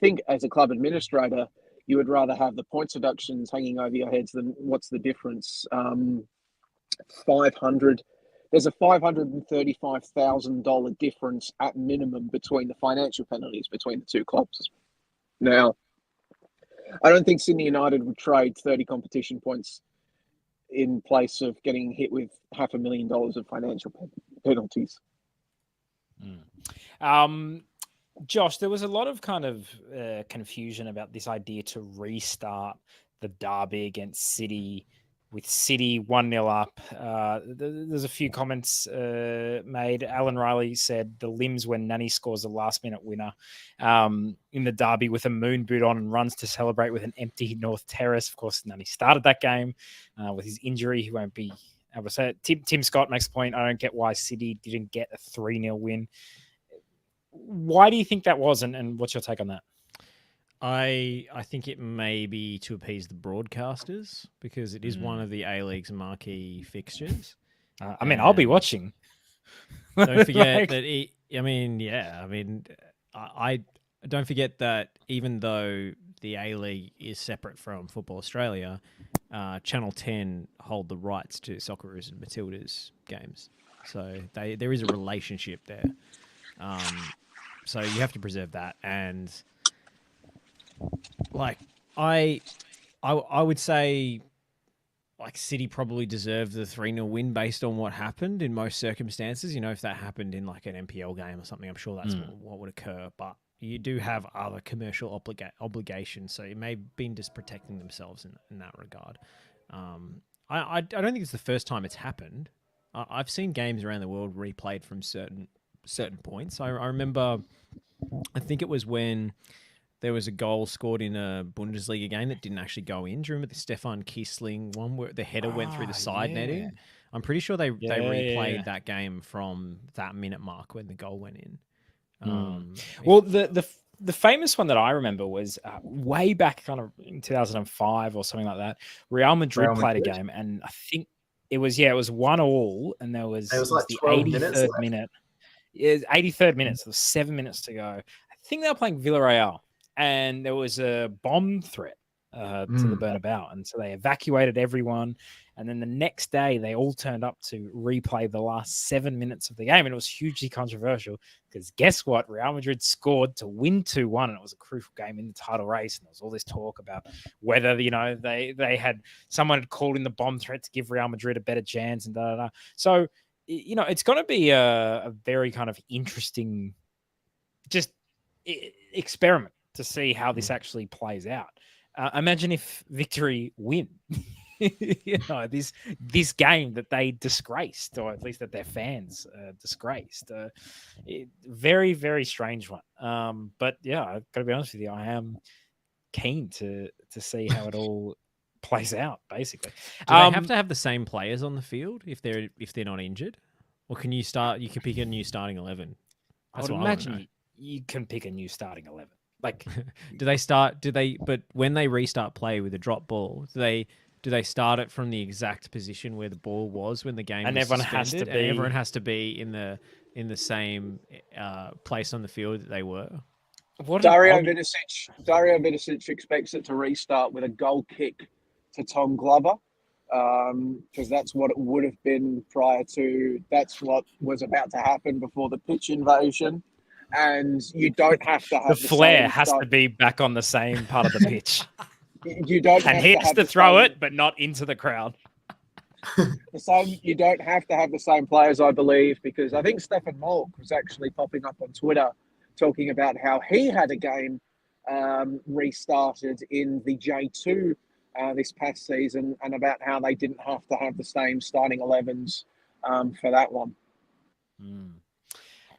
Speaker 7: think as a club administrator, you would rather have the points deductions hanging over your heads than what's the difference? 500. There's a $535,000 difference at minimum between the financial penalties between the two clubs. Now, I don't think Sydney United would trade 30 competition points in place of getting hit with $500,000 of financial penalties.
Speaker 5: Josh, there was a lot of kind of confusion about this idea to restart the derby against City, with City 1-0 up. There's a few comments made. Alan Riley said the limbs when Nanny scores a last-minute winner in the derby with a moon boot on and runs to celebrate with an empty North Terrace. Of course, Nanny started that game with his injury. He won't be able to say it. Tim Scott makes a point. I don't get why City didn't get a 3-0 win. Why do you think that was, and what's your take on that?
Speaker 6: I think it may be to appease the broadcasters because it is one of the A-League's marquee fixtures.
Speaker 5: I'll be watching.
Speaker 6: Don't forget that. I don't forget that even though the A-League is separate from Football Australia, Channel 10 hold the rights to Socceroos and Matildas games, so there is a relationship there. So you have to preserve that, and like I would say, like City probably deserved the 3-0 win based on what happened in most circumstances. You know, if that happened in like an NPL game or something, I'm sure that's what would occur. But you do have other commercial obligations, so it may have been just protecting themselves in that regard. I don't think it's the first time it's happened. I've seen games around the world replayed from certain points. I remember, I think it was when there was a goal scored in a Bundesliga game that didn't actually go in. Do you remember the Stefan Kiesling one where the header went through the side netting? I'm pretty sure they replayed that game from that minute mark when the goal went in.
Speaker 5: Well, the famous one that I remember was way back kind of in 2005 or something like that. Real Madrid played a game, and I think it was 1-1, and it was like the 83rd minute. Yeah, 83rd minute, so 7 minutes to go. I think they were playing Villarreal, and there was a bomb threat to the Bernabeu, and so they evacuated everyone. And then the next day, they all turned up to replay the last 7 minutes of the game, and it was hugely controversial because guess what? Real Madrid scored to win 2-1, and it was a crucial game in the title race. And there was all this talk about whether they had someone had called in the bomb threat to give Real Madrid a better chance, and da da da. So it's going to be a very kind of interesting just experiment to see how this actually plays out. Imagine if Victory win, this game that they disgraced, or at least that their fans disgraced. Very, very strange one. But yeah, I've got to be honest with you, I am keen to see how it all plays out. Basically,
Speaker 6: do they have to have the same players on the field if they're not injured, or can you can pick a new starting 11?
Speaker 5: That's I would imagine you can pick a new starting 11. Like,
Speaker 6: but when they restart play with a drop ball, do they start it from the exact position where the ball was when the game was suspended? And everyone has to be in the same place on the field that they were.
Speaker 7: Dario Vidicic expects it to restart with a goal kick to Tom Glover, because that's what it would have been prior to. That's what was about to happen before the pitch invasion. And you don't have to have
Speaker 5: the flair has to be back on the same part of the pitch.
Speaker 7: You don't
Speaker 5: and he has to throw it, but not into the crowd.
Speaker 7: You don't have to have the same players, I believe, because I think Stefan Molk was actually popping up on Twitter talking about how he had a game restarted in the J2 this past season, and about how they didn't have to have the same starting 11s for that one.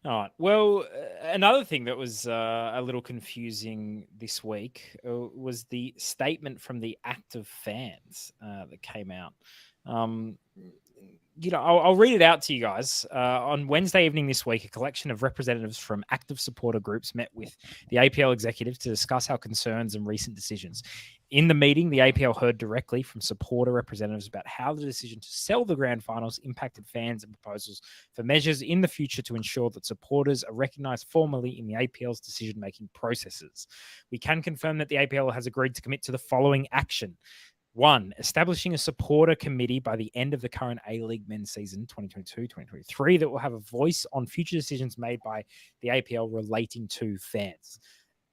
Speaker 5: All right. Well, another thing that was a little confusing this week was the statement from the active fans that came out. I'll read it out to you guys. On Wednesday evening this week, a collection of representatives from active supporter groups met with the APL executive to discuss our concerns and recent decisions. In the meeting, the APL heard directly from supporter representatives about how the decision to sell the grand finals impacted fans and proposals for measures in the future to ensure that supporters are recognised formally in the APL's decision-making processes. We can confirm that the APL has agreed to commit to the following action. 1, establishing a supporter committee by the end of the current A-League men's season 2022-2023 that will have a voice on future decisions made by the APL relating to fans.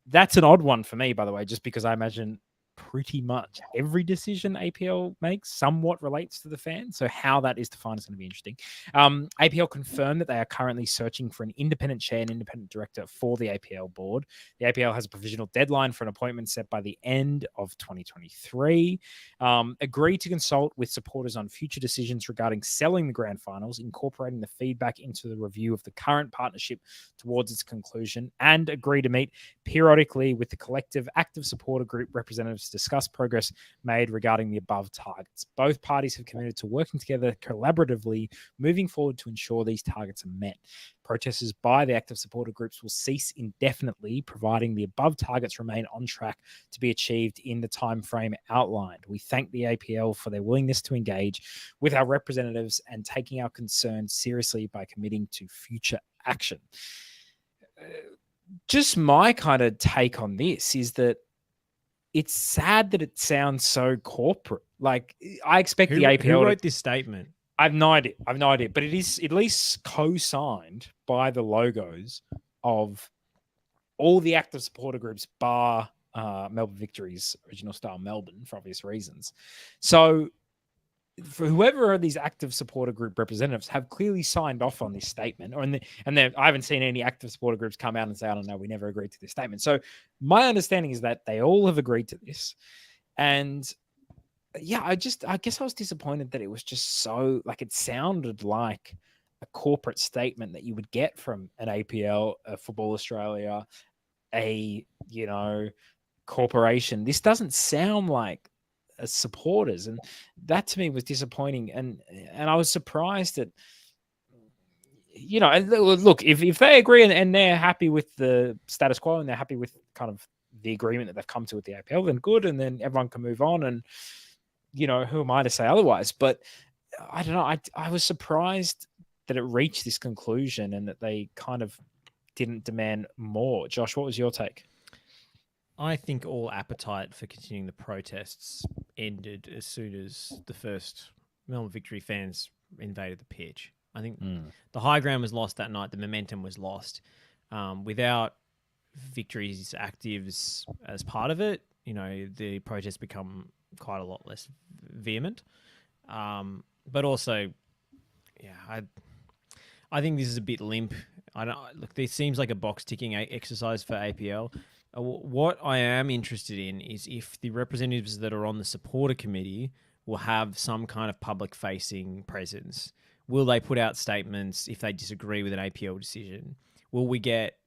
Speaker 5: That's an odd one for me, by the way, just because I imagine pretty much every decision APL makes somewhat relates to the fans. So how that is defined is going to be interesting. APL confirmed that they are currently searching for an independent chair and independent director for the APL board. The APL has a provisional deadline for an appointment set by the end of 2023. Agreed to consult with supporters on future decisions regarding selling the grand finals, incorporating the feedback into the review of the current partnership towards its conclusion, and agree to meet periodically with the collective active supporter group representatives to discuss progress made regarding the above targets. Both parties have committed to working together collaboratively moving forward to ensure these targets are met. Protesters by the active supporter groups will cease indefinitely, providing the above targets remain on track to be achieved in the time frame outlined. We thank the APL for their willingness to engage with our representatives and taking our concerns seriously by committing to future action. Just my kind of take on this is that it's sad that it sounds so corporate. Like, I expect the APL.
Speaker 6: Who wrote this statement?
Speaker 5: I've no idea, but it is at least co-signed by the logos of all the active supporter groups, bar Melbourne Victory's original style Melbourne, for obvious reasons. So, for whoever are these active supporter group representatives have clearly signed off on this statement, I haven't seen any active supporter groups come out and say, "I don't know, we never agreed to this statement." So my understanding is that they all have agreed to this, and yeah, I guess I was disappointed that it was just so like it sounded like a corporate statement that you would get from an APL, a Football Australia, a corporation. This doesn't sound like as supporters, and that to me was disappointing, and I was surprised that look, if they agree and they're happy with the status quo and they're happy with kind of the agreement that they've come to with the APL, then good, and then everyone can move on, and who am I to say otherwise? But I don't know, I was surprised that it reached this conclusion and that they kind of didn't demand more. Josh, what was your take?
Speaker 6: I think all appetite for continuing the protests ended as soon as the first Melbourne Victory fans invaded the pitch. I think the high ground was lost that night. The momentum was lost. Without Victory's actives as part of it, the protests become quite a lot less vehement. But also, yeah, I think this is a bit limp. Look, this seems like a box ticking exercise for APL. What I am interested in is if the representatives that are on the supporter committee will have some kind of public-facing presence. Will they put out statements if they disagree with an APL decision? Will we get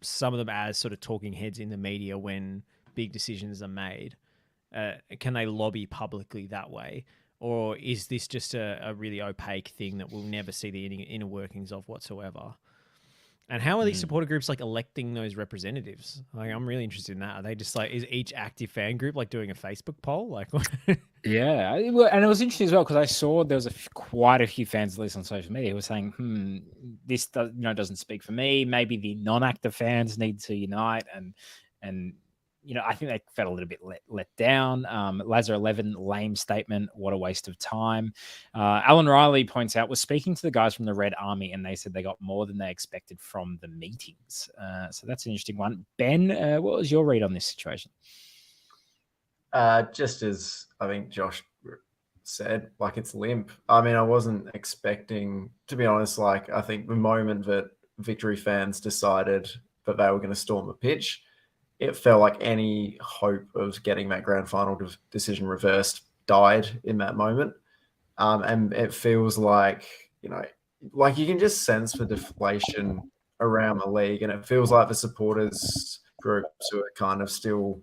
Speaker 6: some of them as sort of talking heads in the media when big decisions are made? Can they lobby publicly that way? Or is this just a really opaque thing that we'll never see the inner workings of whatsoever? And how are these supporter groups like electing those representatives? Like, I'm really interested in that. Are they just like, is each active fan group like doing a Facebook poll? Like,
Speaker 5: yeah, and it was interesting as well because I saw there was quite a few fans, at least on social media, who were saying, this doesn't speak for me. Maybe the non-active fans need to unite, and I think they felt a little bit let down. Lazar 11, lame statement. What a waste of time. Alan Riley points out, was speaking to the guys from the Red Army, and they said they got more than they expected from the meetings. So that's an interesting one. Ben, what was your read on this situation?
Speaker 8: Just as I think Josh said, like, it's limp. I mean, I wasn't expecting, to be honest, like, I think the moment that Victory fans decided that they were going to storm the pitch, it felt like any hope of getting that grand final decision reversed died in that moment. And it feels like, like you can just sense the deflation around the league, and it feels like the supporters groups who are kind of still,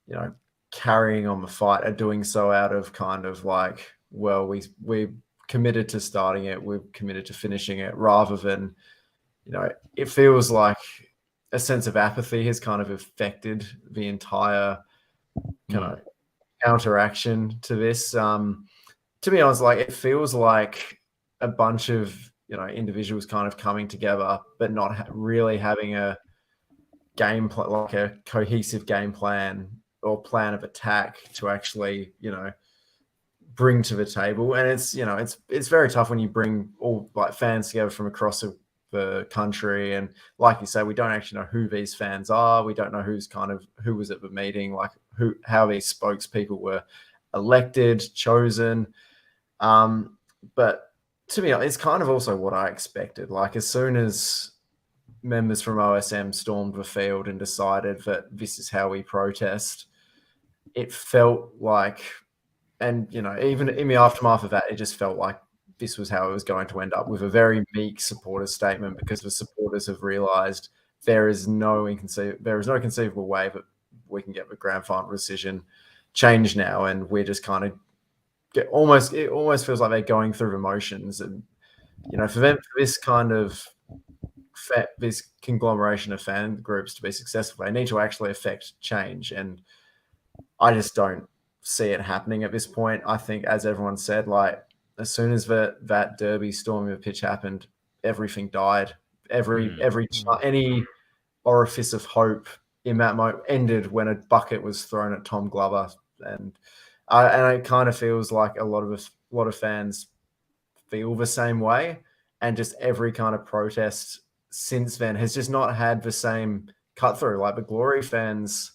Speaker 8: you know, carrying on the fight are doing so out of kind of like, well, we're committed to starting it, we're committed to finishing it, rather than, you know, it feels like a sense of apathy has kind of affected the entire kind of counteraction to this. To be honest, like it feels like a bunch of, you know, individuals kind of coming together, but not really having a game plan, like a cohesive game plan or plan of attack to actually, you know, bring to the table. And it's, you know, it's very tough when you bring all like fans together from across the country, and like you say, we don't actually know who these fans are. We don't know who was at the meeting, like how these spokespeople were elected, chosen. But to me, it's kind of also what I expected. Like as soon as members from OSM stormed the field and decided that this is how we protest, it felt like, and you know, even in the aftermath of that, it just felt like this was how it was going to end up, with a very meek supporters statement, because the supporters have realised there is no conceivable way that we can get the grand final decision changed now, and we're just kind of it almost feels like they're going through the motions. And you know, for them, for this kind of this conglomeration of fan groups to be successful, they need to actually affect change, and I just don't see it happening at this point. I think, as everyone said, like as soon as that derby storming the pitch happened, everything died. Any orifice of hope in that moment ended when a bucket was thrown at Tom Glover, and it kind of feels like a lot of fans feel the same way, and just every kind of protest since then has just not had the same cut through. Like the Glory fans,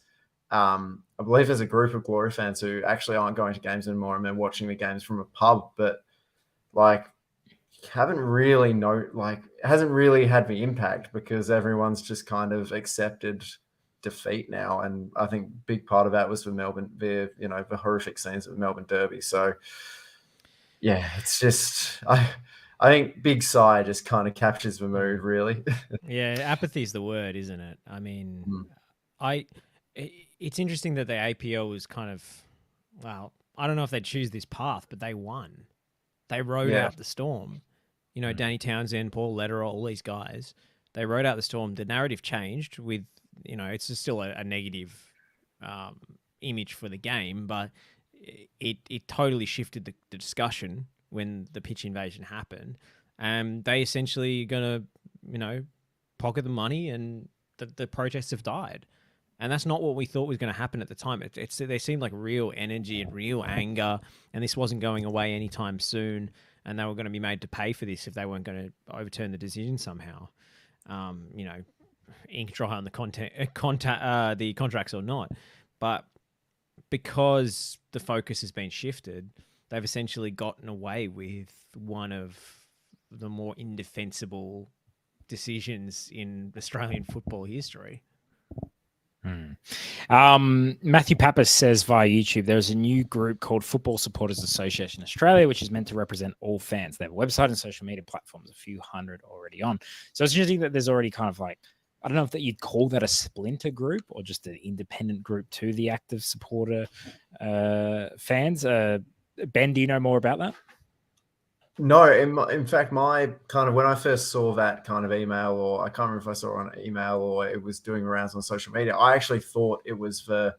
Speaker 8: I believe there's a group of Glory fans who actually aren't going to games anymore, and they're watching the games from a pub, but like hasn't really had the impact, because everyone's just kind of accepted defeat now. And I think big part of that was the horrific scenes of the Melbourne Derby. So yeah, it's just I think Big Sigh just kind of captures the mood, really.
Speaker 6: Yeah, apathy is the word, isn't it? I mean, it's interesting that the APL was kind of, well, I don't know if they choose this path, but they won. They rode out the storm. You know, Danny Townsend, Paul Lederer, all these guys, they rode out the storm. The narrative changed with, you know, it's still a negative image for the game, but it totally shifted the discussion when the pitch invasion happened. They essentially going to, you know, pocket the money, and the protests have died. And that's not what we thought was going to happen at the time. There seemed like real energy and real anger, and this wasn't going away anytime soon, and they were going to be made to pay for this if they weren't going to overturn the decision somehow. You know, ink dry on the contracts or not. But because the focus has been shifted, they've essentially gotten away with one of the more indefensible decisions in Australian football history.
Speaker 5: Matthew Pappas says via YouTube, there's a new group called Football Supporters Association Australia, which is meant to represent all fans. They have a website and social media platforms, a few hundred already on. So it's interesting that there's already kind of like, I don't know if that you'd call that a splinter group or just an independent group to the active supporter fans. Ben, do you know more about that?
Speaker 8: No, in fact, my kind of, when I first saw that kind of email, or I can't remember if I saw it on email or it was doing rounds on social media, I actually thought it was the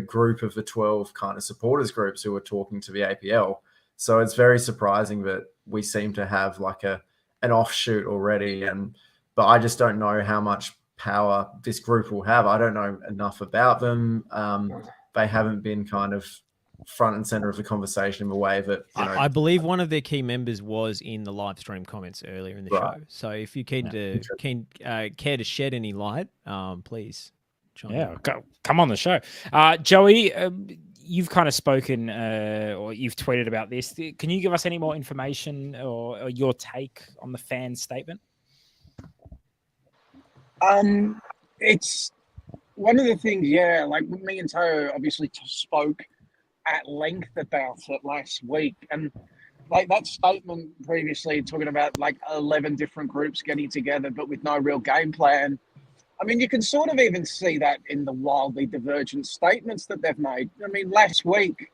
Speaker 8: group of the 12 kind of supporters groups who were talking to the APL. So it's very surprising that we seem to have like an offshoot already. But I just don't know how much power this group will have. I don't know enough about them. They haven't been kind of front and center of the conversation in a way that, you know,
Speaker 6: I believe one of their key members was in the live stream comments earlier in the show. So if you care to shed any light, please chime in.
Speaker 5: Come on the show. Joey, you've kind of spoken or you've tweeted about this. Can you give us any more information or your take on the fan statement?
Speaker 7: It's one of the things, like me and Teo obviously spoke at length about it last week, and like that statement previously talking about like 11 different groups getting together, but with no real game plan. I mean, you can sort of even see that in the wildly divergent statements that they've made. I mean, last week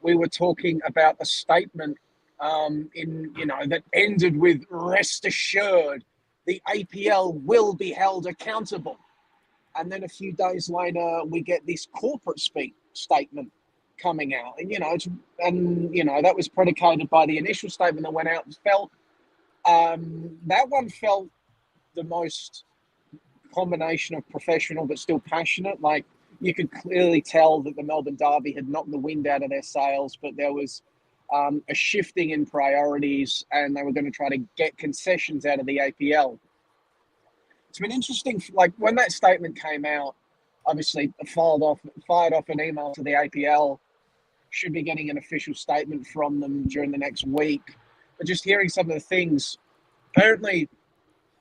Speaker 7: we were talking about a statement that ended with "rest assured, the APL will be held accountable," and then a few days later we get this corporate speak statement coming out, and that was predicated by the initial statement that went out. That one felt the most combination of professional but still passionate. Like, you could clearly tell that the Melbourne Derby had knocked the wind out of their sails, but there was a shifting in priorities, and they were going to try to get concessions out of the APL. It's been interesting. Like, when that statement came out, obviously fired off an email to the APL. Should be getting an official statement from them during the next week. But just hearing some of the things, apparently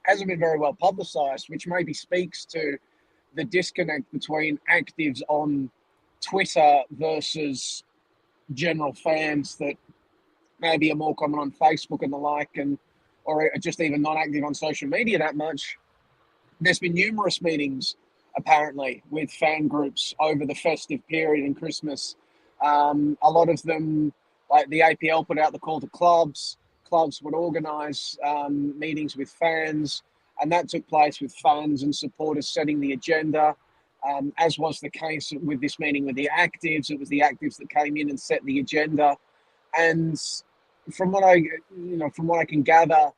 Speaker 7: hasn't been very well publicised, which maybe speaks to the disconnect between actives on Twitter versus general fans that maybe are more common on Facebook and the like, or just even not active on social media that much. There's been numerous meetings, apparently, with fan groups over the festive period and Christmas. A lot of them, like the APL, put out the call to clubs. Clubs would organise meetings with fans, and that took place with fans and supporters setting the agenda, as was the case with this meeting with the actives. It was the actives that came in and set the agenda. And from what I can gather,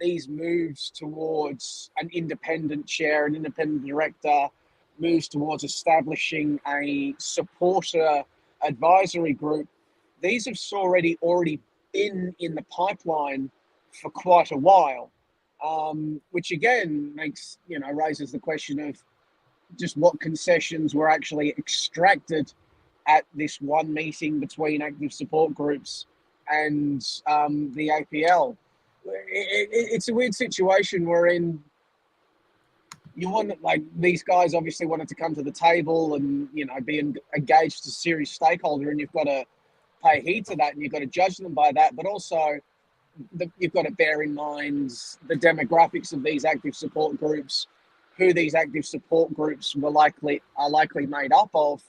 Speaker 7: these moves towards an independent chair, an independent director, moves towards establishing a supporter advisory group. These have already been in the pipeline for quite a while, which again raises the question of just what concessions were actually extracted at this one meeting between active support groups and the APL. It's a weird situation wherein these guys obviously wanted to come to the table and be engaged as a serious stakeholder, and you've got to pay heed to that, and you've got to judge them by that. But also, you've got to bear in mind the demographics of these active support groups, who these active support groups are likely made up of.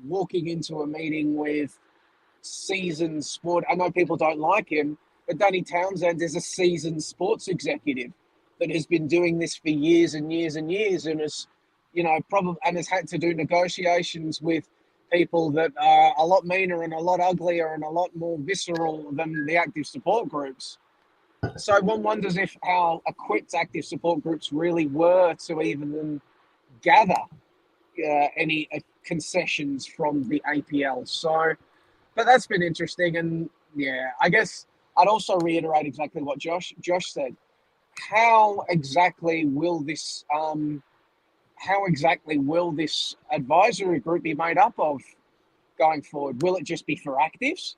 Speaker 7: Walking into a meeting with seasoned sport, I know people don't like him, but Danny Townsend is a seasoned sports executive that has been doing this for years and years and years, and has had to do negotiations with people that are a lot meaner and a lot uglier and a lot more visceral than the active support groups. So one wonders how equipped active support groups really were to even gather any concessions from the APL. So, but that's been interesting, and yeah, I guess I'd also reiterate exactly what Josh said. How exactly will this advisory group be made up of going forward? Will it just be for actives,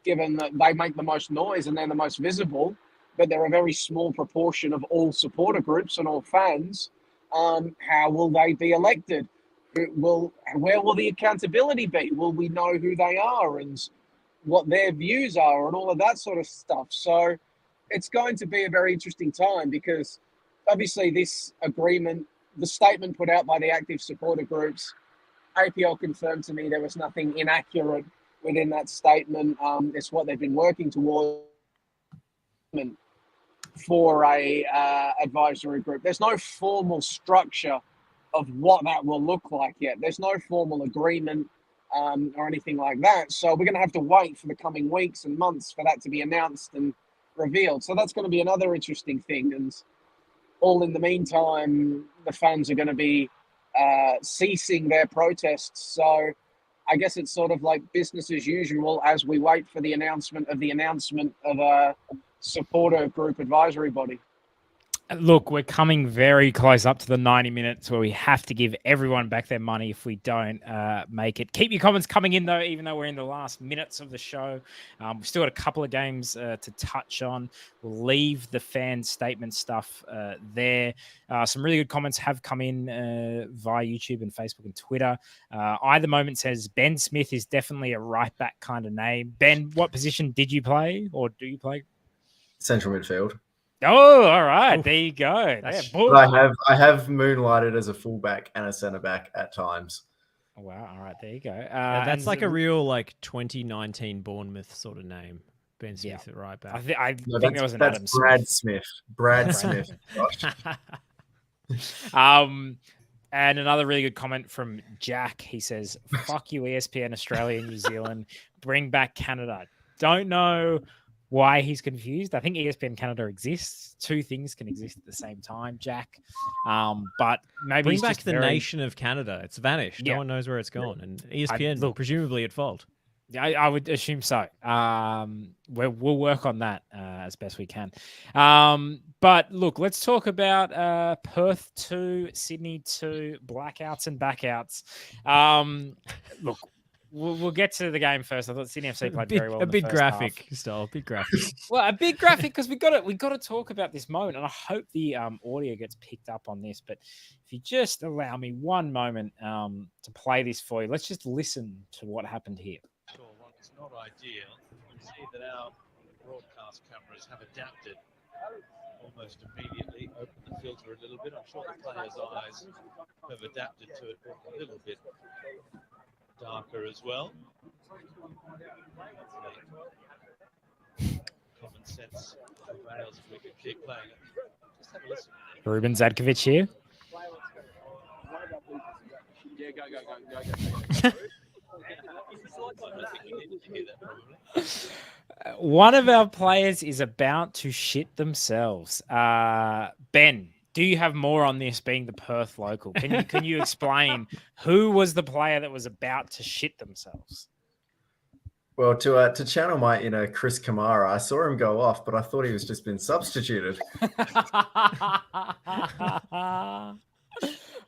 Speaker 7: given that they make the most noise and they're the most visible, but they're a very small proportion of all supporter groups and all fans? How will they be elected? Where will the accountability be? Will we know who they are and what their views are and all of that sort of stuff? So it's going to be a very interesting time, because obviously this agreement, the statement put out by the active supporter groups, APL confirmed to me there was nothing inaccurate within that statement. It's what they've been working towards for a advisory group. There's no formal structure of what that will look like yet. There's no formal agreement or anything like that. So we're going to have to wait for the coming weeks and months for that to be announced and revealed. So that's going to be another interesting thing. And all in the meantime, the fans are going to be ceasing their protests. So I guess it's sort of like business as usual as we wait for the announcement of a supporter group advisory body.
Speaker 5: Look, we're coming very close up to the 90 minutes where we have to give everyone back their money if we don't make it. Keep your comments coming in, though, even though we're in the last minutes of the show. We've still got a couple of games to touch on. We'll leave the fan statement stuff there. Some really good comments have come in via YouTube and Facebook and Twitter. Either Moment says, Ben Smith is definitely a right back kind of name. Ben, what position did you play or do you play?
Speaker 8: Central midfield.
Speaker 5: Oh, all right. There you go.
Speaker 8: Yeah, but I have moonlighted as a fullback and a centre back at times.
Speaker 5: Wow. All right. There you go.
Speaker 6: That's like a real 2019 Bournemouth sort of name. Ben Smith at right back.
Speaker 5: I think there was an Adam
Speaker 8: Brad
Speaker 5: Smith.
Speaker 8: Brad Smith.
Speaker 5: And another really good comment from Jack. He says, "Fuck you, ESPN Australia and New Zealand. Bring back Canada." Don't know why he's confused. I think ESPN Canada exists. Two things can exist at the same time, Jack. But maybe
Speaker 6: bring back the nation of Canada. It's vanished.
Speaker 5: Yeah.
Speaker 6: No one knows where it's gone. And ESPN, presumably at fault.
Speaker 5: Yeah, I would assume so. We'll work on that as best we can. But look, let's talk about Perth 2, Sydney 2, blackouts and backouts. Look, we'll get to the game first. I thought Sydney FC played very well.
Speaker 6: A bit graphic, Stoll. A bit graphic.
Speaker 5: Well, a bit graphic because we got to talk about this moment, and I hope the audio gets picked up on this. But if you just allow me one moment to play this for you, let's just listen to what happened here.
Speaker 9: Sure, well, it's not ideal. You see that our broadcast cameras have adapted almost immediately. Open the filter a little bit. I'm sure the players' eyes have adapted to it a little bit darker as well. Common sense prevails if we can keep playing it. Just have a listen.
Speaker 5: Ruben Zadkovic here.
Speaker 9: Yeah, go.
Speaker 5: One of our players is about to shit themselves. Ben, do you have more on this being the Perth local? Can you explain who was the player that was about to shit themselves?
Speaker 8: Well, to channel my Chris Kamara, I saw him go off, but I thought he was just been substituted.
Speaker 6: There's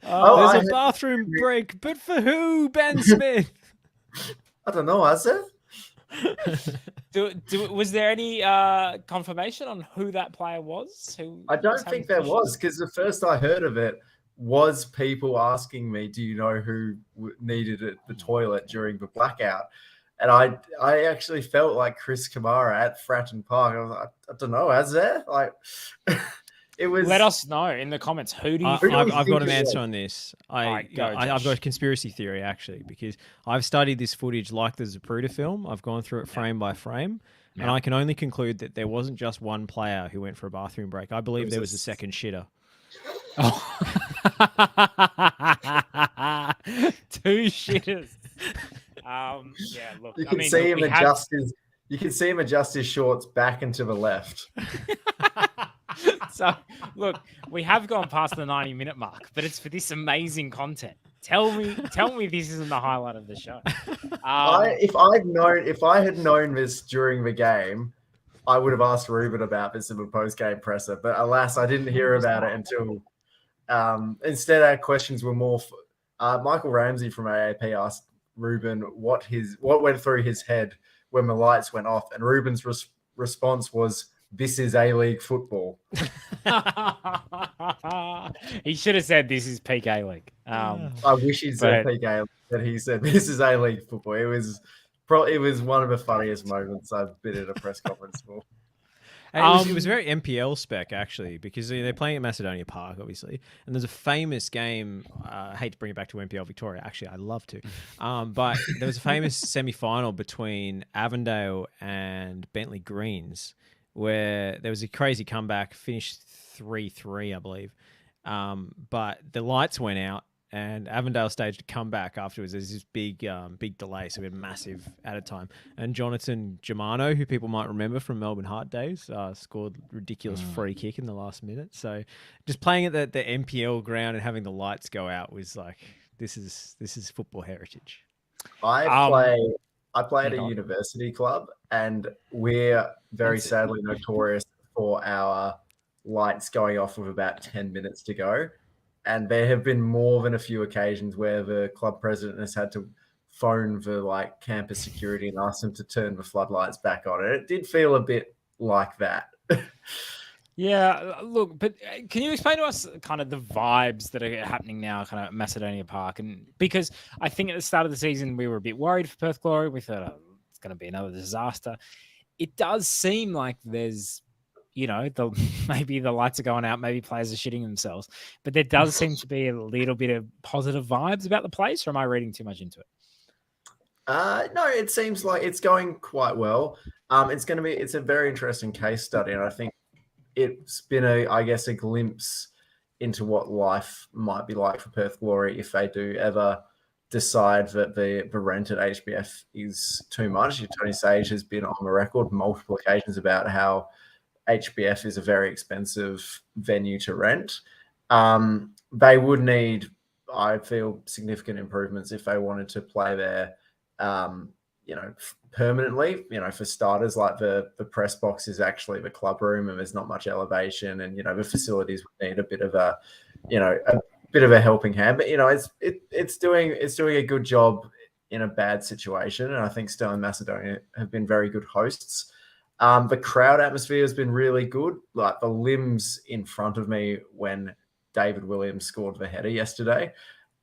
Speaker 6: a bathroom break, but for who, Ben Smith?
Speaker 8: I don't know, has it?
Speaker 5: Was there any confirmation on who that player was?
Speaker 8: I don't think there was, because the first I heard of it was people asking me, do you know who needed the toilet during the blackout? And I actually felt like Chris Kamara at Fratton Park. I was like, I don't know, has there? Like, it was.
Speaker 5: Let us know in the comments. Who do you
Speaker 6: I've got an answer on this. I've got a conspiracy theory, actually, because I've studied this footage like the Zapruder film. I've gone through it frame by frame, and I can only conclude that there wasn't just one player who went for a bathroom break. I believe there was a second shitter.
Speaker 5: Oh. Two shitters. Yeah, look.
Speaker 8: You can see him adjust his shorts back and to the left.
Speaker 5: So, look, we have gone past the 90-minute mark, but it's for this amazing content. Tell me this isn't the highlight of the show.
Speaker 8: If I had known this during the game, I would have asked Ruben about this in the post-game presser. But alas, I didn't hear about it until. Instead, our questions were more. Michael Ramsey from AAP asked Ruben what went through his head when the lights went off, and Ruben's response was, "This is A-League football."
Speaker 5: He should have said, "This is peak A-League."
Speaker 8: I wish he'd said peak A-League, but he said, "This is A-League football." It was one of the funniest moments I've been at a press conference for.
Speaker 6: It was very MPL spec, actually, because they're playing at Macedonia Park, obviously. And there's a famous game. I hate to bring it back to MPL Victoria. Actually, I love to. But there was a famous semi-final between Avondale and Bentley Greens, where there was a crazy comeback, finished 3-3, I believe. But the lights went out, and Avondale staged a comeback afterwards. There's this big delay, so we had massive added time. And Jonathan Germano, who people might remember from Melbourne Heart days, scored ridiculous free kick in the last minute. So just playing at the MPL ground and having the lights go out was like, this is football heritage.
Speaker 8: I play at a university club, and we're very sadly notorious for our lights going off with about 10 minutes to go. And there have been more than a few occasions where the club president has had to phone the like campus security and ask them to turn the floodlights back on. And it did feel a bit like that.
Speaker 5: Yeah, look, but can you explain to us kind of the vibes that are happening now, kind of at Macedonia Park? And because I think at the start of the season, we were a bit worried for Perth Glory. We thought, oh, it's going to be another disaster. It does seem like there's, maybe the lights are going out, maybe players are shitting themselves, but there does seem to be a little bit of positive vibes about the place, or am I reading too much into it?
Speaker 8: No, it seems like it's going quite well. It's a very interesting case study, and I think it's been a glimpse into what life might be like for Perth Glory if they do ever decide that the rent at HBF is too much. Tony Sage has been on the record multiple occasions about how HBF is a very expensive venue to rent. They would need, I feel, significant improvements if they wanted to play there, permanently. For starters, like the press box is actually the club room and there's not much elevation, and the facilities would need a bit of a helping hand. But it's doing a good job in a bad situation, and I think Sterling Macedonia have been very good hosts. The crowd atmosphere has been really good. Like the limbs in front of me when David Williams scored the header yesterday,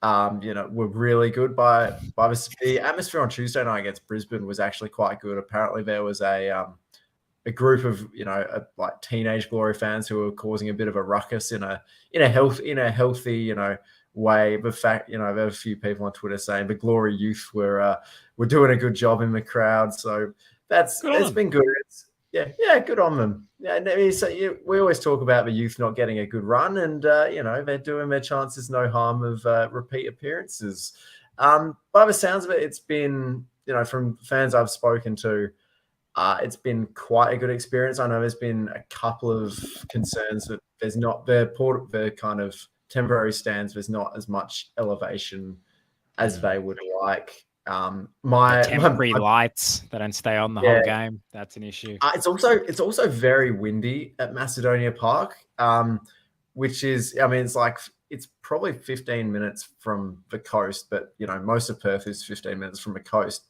Speaker 8: were really good. By the atmosphere on Tuesday night against Brisbane was actually quite good. Apparently there was a group of like teenage Glory fans who were causing a bit of a ruckus in a healthy way. The fact there were a few people on Twitter saying the Glory youth were doing a good job in the crowd. So it's been good. Yeah, good on them. Yeah, we always talk about the youth not getting a good run, and they're doing their chances no harm of repeat appearances. By the sounds of it, it's been from fans I've spoken to, it's been quite a good experience. I know there's been a couple of concerns that there's not the kind of temporary stands. There's not as much elevation as they would like.
Speaker 5: The temporary lights that don't stay on the whole game. That's an issue.
Speaker 8: It's also very windy at Macedonia Park, which is, it's probably 15 minutes from the coast, but most of Perth is 15 minutes from the coast.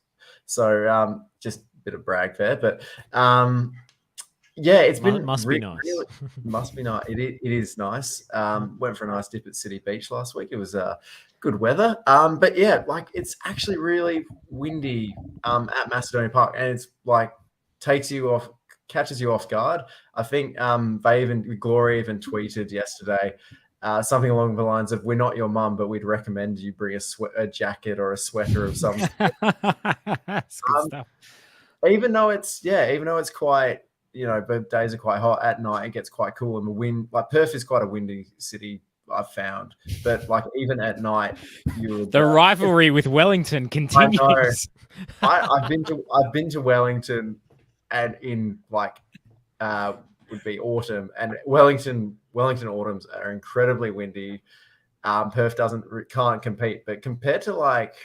Speaker 8: So just a bit of brag there, but it's been
Speaker 6: must be nice.
Speaker 8: Must be nice. It is nice. Went for a nice dip at City Beach last week. It was good weather. But yeah, like it's actually really windy at Macedonia Park, and it's like catches you off guard. I think Glory even tweeted yesterday something along the lines of, "We're not your mum, but we'd recommend you bring a jacket or a sweater of some."
Speaker 5: That's good stuff.
Speaker 8: Even though it's quite, the days are quite hot, at night it gets quite cool, and the wind, like Perth is quite a windy city, I've found, but like even at night,
Speaker 5: the rivalry with Wellington continues.
Speaker 8: I've been to Wellington, and in would be autumn, and Wellington autumns are incredibly windy. Perth can't compete, but compared to like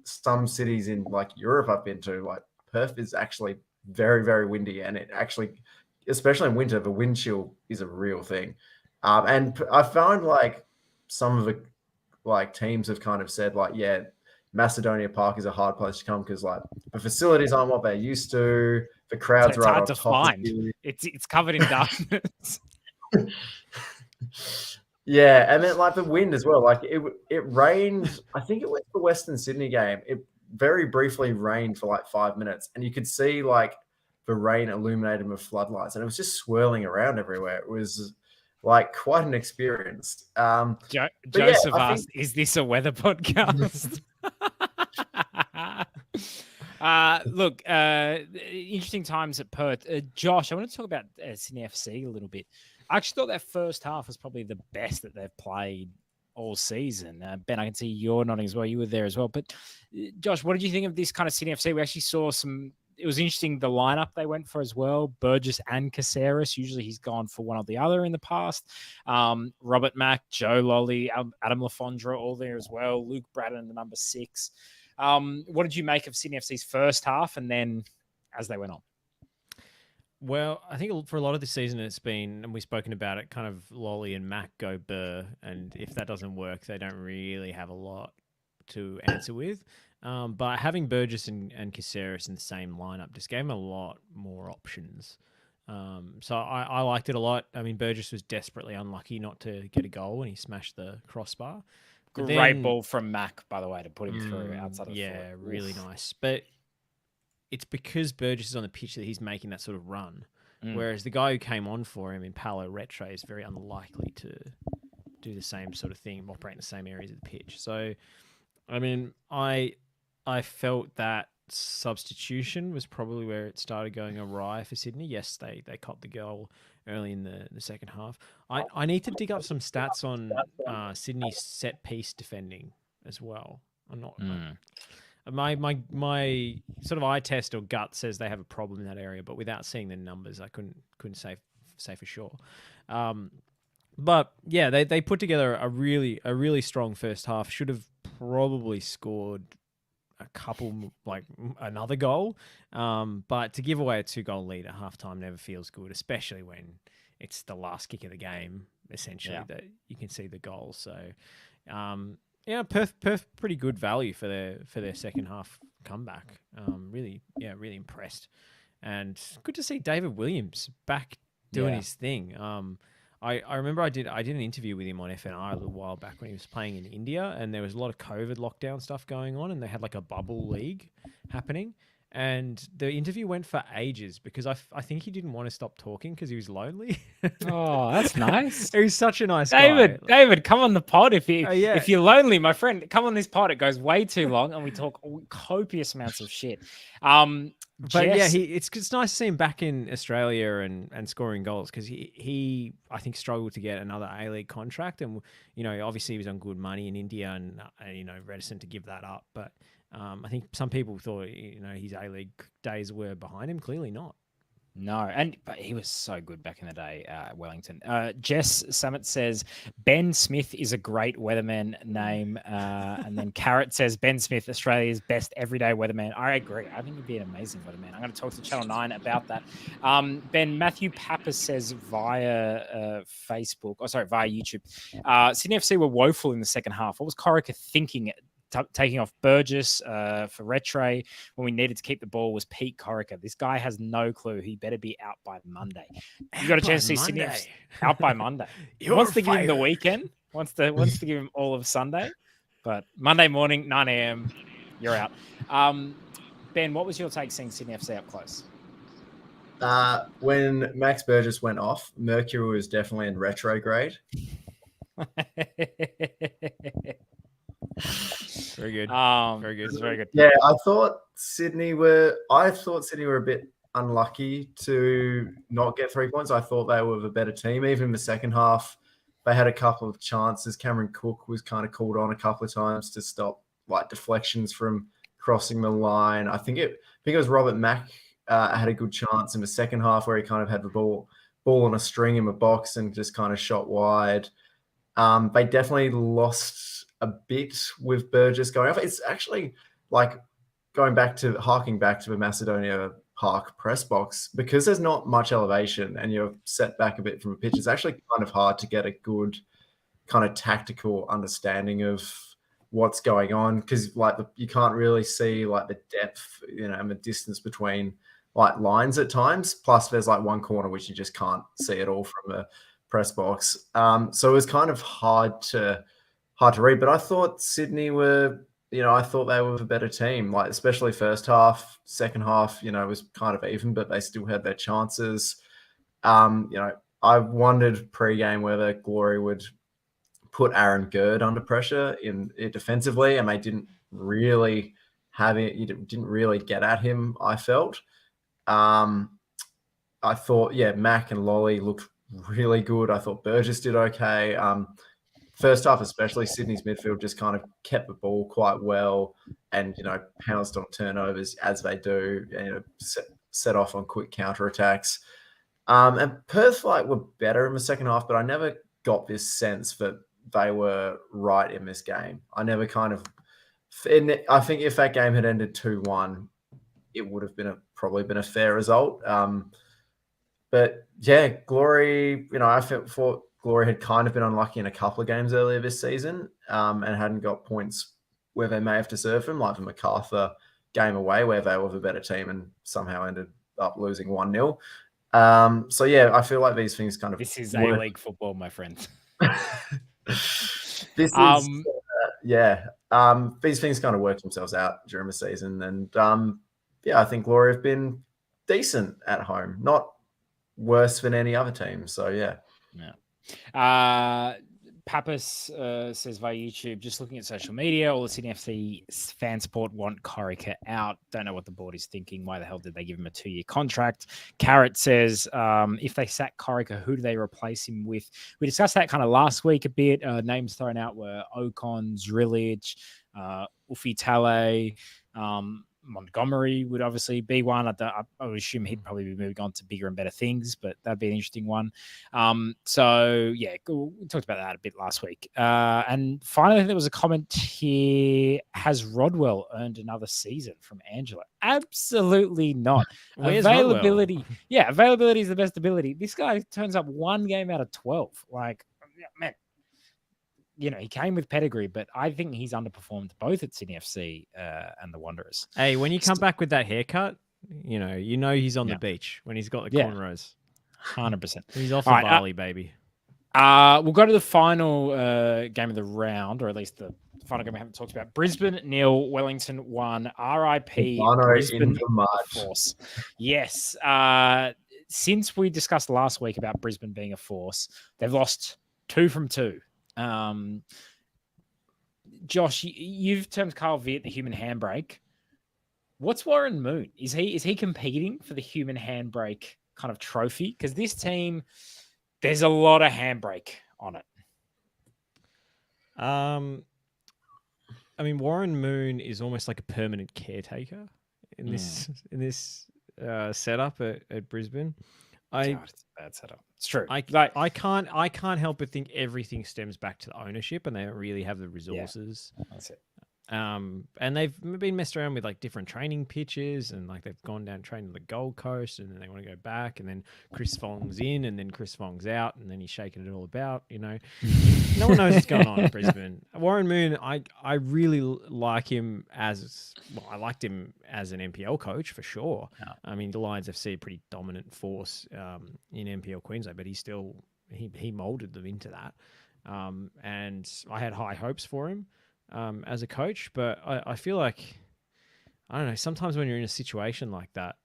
Speaker 8: some cities in like Europe I've been to, like Perth is actually very, very windy, and it actually, especially in winter, the wind chill is a real thing. And I found like some of the teams have kind of said Macedonia Park is a hard place to come because like the facilities aren't what they're used to. The crowd's right
Speaker 5: hard to find. It's covered in darkness.
Speaker 8: Yeah, and then like the wind as well. Like it rained. I think it went to the Western Sydney game. It very briefly rained for like 5 minutes, and you could see like the rain illuminated with floodlights, and it was just swirling around everywhere. It was like quite an experience.
Speaker 5: Joseph asked, "Is this a weather podcast?" Look, interesting times at Perth. Josh, I want to talk about Sydney FC a little bit. I actually thought that first half was probably the best that they've played all season. Ben, I can see you're nodding as well. You were there as well. But Josh, what did you think of this kind of Sydney FC? We actually saw it was interesting, the lineup they went for as well. Burgess and Caceres. Usually he's gone for one or the other in the past. Robert Mack, Joe Lolly, Adam Lafondra, all there as well. Luke Braddon, the number 6. What did you make of Sydney FC's first half and then as they went on?
Speaker 6: Well, I think for a lot of the season it's been, and we've spoken about it, kind of Lolly and Mac go Burr, and if that doesn't work, they don't really have a lot to answer with. But having Burgess and Caceres in the same lineup just gave them a lot more options. So I liked it a lot. I mean, Burgess was desperately unlucky not to get a goal when he smashed the crossbar. But
Speaker 5: Great ball from Mac, by the way, to put him through outside of the
Speaker 6: yeah,
Speaker 5: foot.
Speaker 6: really
Speaker 5: Oof.
Speaker 6: nice. But it's because Burgess is on the pitch that he's making that sort of run. Whereas the guy who came on for him in Palo Retro is very unlikely to do the same sort of thing, operate in the same areas of the pitch. So, I mean, I felt that substitution was probably where it started going awry for Sydney. Yes, they caught the goal early in the second half. I need to dig up some stats on Sydney's set piece defending as well. I'm not. My sort of eye test or gut says they have a problem in that area, but without seeing the numbers, I couldn't say for sure. But yeah, they put together a really strong first half. Should have probably scored a couple, like another goal. But to give away a 2-goal lead at halftime never feels good, especially when it's the last kick of the game, essentially, that you can see the goal. So, yeah, Perth pretty good value for their second half comeback. Really impressed. And good to see David Williams back doing his thing. I remember I did an interview with him on FNR a little while back when he was playing in India, and there was a lot of COVID lockdown stuff going on, and they had like a bubble league happening. And the interview went for ages because I think he didn't want to stop talking because he was lonely.
Speaker 5: Oh, that's nice.
Speaker 6: He's such a nice guy.
Speaker 5: David, come on the pod if you're lonely, my friend. Come on this pod. It goes way too long, and we talk copious amounts of shit.
Speaker 6: But Jess, yeah, it's nice to see him back in Australia and scoring goals because he I think struggled to get another A-League contract, and obviously he was on good money in India and reticent to give that up. But I think some people thought his A-League days were behind him. Clearly not.
Speaker 5: No, but he was so good back in the day, Wellington. Jess Summit says Ben Smith is a great weatherman name, and then Carrot says Ben Smith, Australia's best everyday weatherman. I agree. I think he'd be an amazing weatherman. I'm going to talk to Channel 9 about that. Ben Matthew Pappas says via via YouTube, Sydney FC were woeful in the second half. What was Corica thinking? Taking off Burgess for Retray when we needed to keep the ball was Pete Corica. This guy has no clue. He better be out by Monday. You got a chance to see Sydney out by Monday. He wants to give him the weekend. Wants to give him all of Sunday, but Monday morning 9 a.m. you're out. Ben, what was your take seeing Sydney FC up close?
Speaker 8: When Max Burgess went off, Mercury was definitely in retrograde.
Speaker 6: Very good. Very good.
Speaker 5: It's very good.
Speaker 8: Yeah, I thought Sydney were a bit unlucky to not get 3 points. I thought they were the better team. Even in the second half, they had a couple of chances. Cameron Cook was kind of called on a couple of times to stop like deflections from crossing the line. I think it was Robert Mack had a good chance in the second half where he kind of had the ball on a string in the box and just kind of shot wide. They definitely lost a bit with Burgess going off. It's actually like harking back to the Macedonia Park press box, because there's not much elevation and you're set back a bit from a pitch. It's actually kind of hard to get a good kind of tactical understanding of what's going on, because you can't really see like the depth, and the distance between like lines at times. Plus there's like one corner which you just can't see at all from the press box. So it was kind of hard to read, but I thought Sydney were, I thought they were a better team, like especially first half. Second half, was kind of even, but they still had their chances. I wondered pre-game whether Glory would put Aaron Gerd under pressure in defensively, and they didn't really have it. You didn't really get at him, I felt. I thought, Mac and Lolly looked really good. I thought Burgess did okay. First half, especially, Sydney's midfield just kind of kept the ball quite well and, pounced on turnovers as they do, set off on quick counterattacks. And Perth were better in the second half, but I never got this sense that they were right in this game. I never I think if that game had ended 2-1, it would have probably been a fair result. But yeah, Glory, I thought Glory had kind of been unlucky in a couple of games earlier this season, and hadn't got points where they may have deserved them, like the MacArthur game away where they were the better team and somehow ended up losing 1-0. So yeah, I feel like these things kind of
Speaker 5: This is A-League football, my friends.
Speaker 8: This is these things kind of work themselves out during the season, and I think Glory have been decent at home, not worse than any other team. So yeah.
Speaker 5: Pappas says via YouTube, just looking at social media, all the Sydney FC fan support want Corica out. Don't know what the board is thinking. Why the hell did they give him a 2-year contract? Carrot says, if they sack Corica, who do they replace him with? We discussed that kind of last week a bit. Names thrown out were Ocon, Zrillich, Ufi Tale, Montgomery would obviously be one. I would assume he'd probably be moving on to bigger and better things, but that'd be an interesting one. So yeah, we talked about that a bit last week. And finally, there was a comment here: has Rodwell earned another season? From Angela. Absolutely not. Availability.
Speaker 6: Rodwell?
Speaker 5: Yeah, availability is the best ability. This guy turns up 1 game out of 12. Like, man. He came with pedigree, but I think he's underperformed both at Sydney FC and the Wanderers.
Speaker 6: Hey, when you come back with that haircut, he's on the beach when he's got the cornrows.
Speaker 5: 100%.
Speaker 6: He's off of Bali, baby.
Speaker 5: We'll go to the final game of the round, or at least the final game we haven't talked about. Brisbane 0, Wellington 1. RIP Brisbane Force. Yes. Since we discussed last week about Brisbane being a force, they've lost 2 from 2. Josh, you've termed Carl Viet the human handbrake. What's Warren Moon? Is he competing for the human handbrake kind of trophy? Because this team, there's a lot of handbrake on it.
Speaker 6: Warren Moon is almost like a permanent caretaker in this setup at Brisbane.
Speaker 5: It's a bad setup. It's true.
Speaker 6: I can't help but think everything stems back to the ownership, and they don't really have the resources.
Speaker 5: Yeah, that's it.
Speaker 6: And they've been messed around with like different training pitches, and like they've gone down training the Gold Coast, and then they want to go back, and then Chris Fong's in, and then Chris Fong's out, and then he's shaking it all about. No one knows what's going on in Brisbane. Warren Moon, I really like him I liked him as an NPL coach for sure. Yeah. The Lions FC a pretty dominant force in NPL Queensland, but he molded them into that. And I had high hopes for him as a coach, but I feel like, I don't know, sometimes when you're in a situation like that,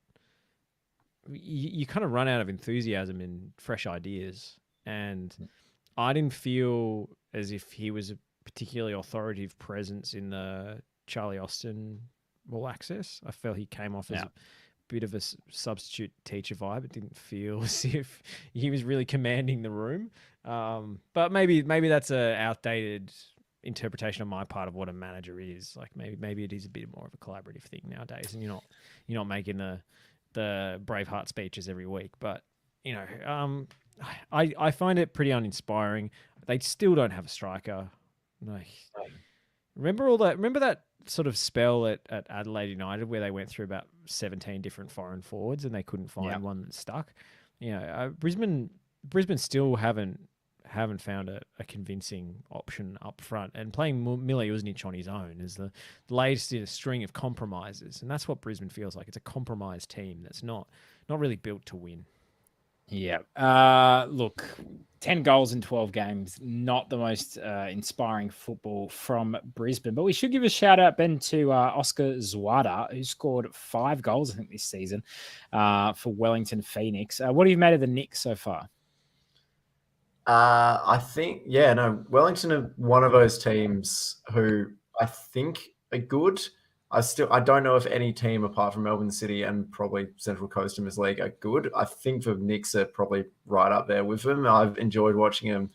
Speaker 6: you kind of run out of enthusiasm and fresh ideas. And I didn't feel as if he was a particularly authoritative presence in the Charlie Austin All Access. I felt he came off as a bit of a substitute teacher vibe. It didn't feel as if he was really commanding the room. But maybe that's a outdated interpretation on my part of what a manager is. Like maybe it is a bit more of a collaborative thing nowadays, and you're not making the Braveheart speeches every week. But I find it pretty uninspiring. They still don't have a striker. Remember that sort of spell at Adelaide United where they went through about 17 different foreign forwards and they couldn't find one that stuck. Brisbane still haven't found a convincing option up front, and playing Milojevic on his own is the latest in a string of compromises, and that's what Brisbane feels like. It's a compromised team that's not really built to win.
Speaker 5: Yeah. Look, 10 goals in 12 games, not the most inspiring football from Brisbane, but we should give a shout out, Ben, to Oscar Zwada, who scored 5 goals, I think, this season for Wellington Phoenix. What have you made of the Knicks so far?
Speaker 8: I think, Wellington are one of those teams who I think are good. I don't know if any team apart from Melbourne City and probably Central Coast in this league are good. I think the Knicks are probably right up there with them. I've enjoyed watching them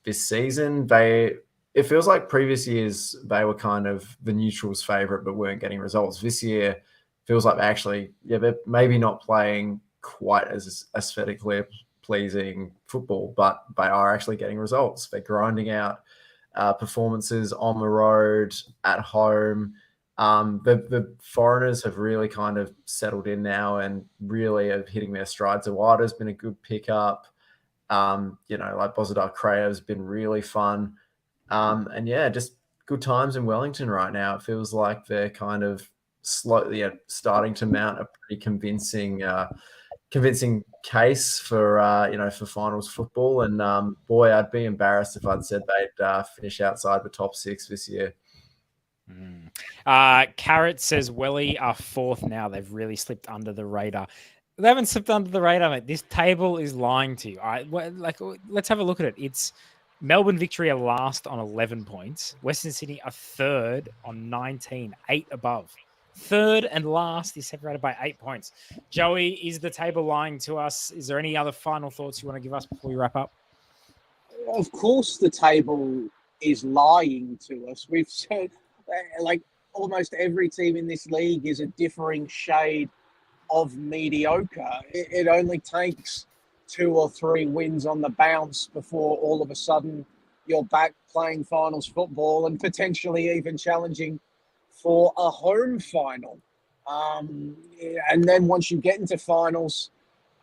Speaker 8: this season. It feels like previous years they were kind of the neutrals' favourite but weren't getting results. This year feels like they're maybe not playing quite as aesthetically pleasing football, but they are actually getting results. They're grinding out performances on the road, at home. The foreigners have really kind of settled in now and really are hitting their strides. Awada's been a good pickup. Like Bozadar Kraya has been really fun. And yeah, just good times in Wellington right now. It feels like they're kind of slowly starting to mount a pretty convincing case for for finals football. And boy, I'd be embarrassed if I'd said they'd finish outside the top 6 this year.
Speaker 5: Carrot says Welly are 4th now. They've really slipped under the radar. They haven't slipped under the radar, mate. This table is lying to you. Let's have a look at it. It's Melbourne Victory are last on 11 points. Western Sydney are 3rd on 19, 8 above. 3rd and last is separated by 8 points. Joey, is the table lying to us? Is there any other final thoughts you want to give us before we wrap up?
Speaker 7: Of course, the table is lying to us. We've said, like, almost every team in this league is a differing shade of mediocre. It only takes 2 or 3 wins on the bounce before all of a sudden you're back playing finals football and potentially even challenging for a home final. And then once you get into finals,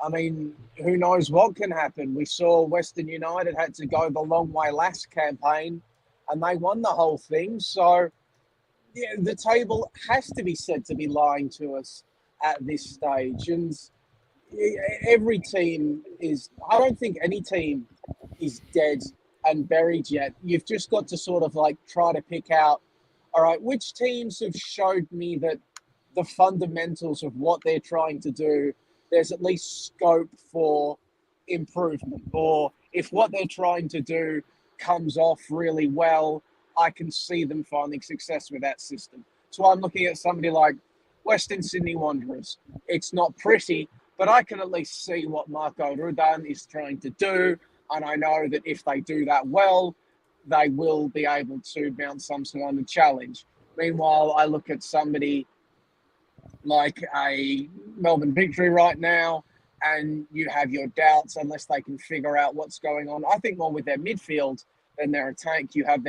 Speaker 7: I mean, who knows what can happen? We saw Western United had to go the long way last campaign and they won the whole thing. So yeah, the table has to be said to be lying to us at this stage. And every team is, I don't think any team is dead and buried yet. You've just got to sort of like try to pick out, all right, which teams have showed me that the fundamentals of what they're trying to do, there's at least scope for improvement. Or if what they're trying to do comes off really well, I can see them finding success with that system. So I'm looking at somebody like Western Sydney Wanderers. It's not pretty, but I can at least see what Marco Rudan is trying to do. And I know that if they do that well, they will be able to mount some sort of challenge. Meanwhile, I look at somebody like a Melbourne Victory right now, and you have your doubts unless they can figure out what's going on. I think more with their midfield than their attack. You have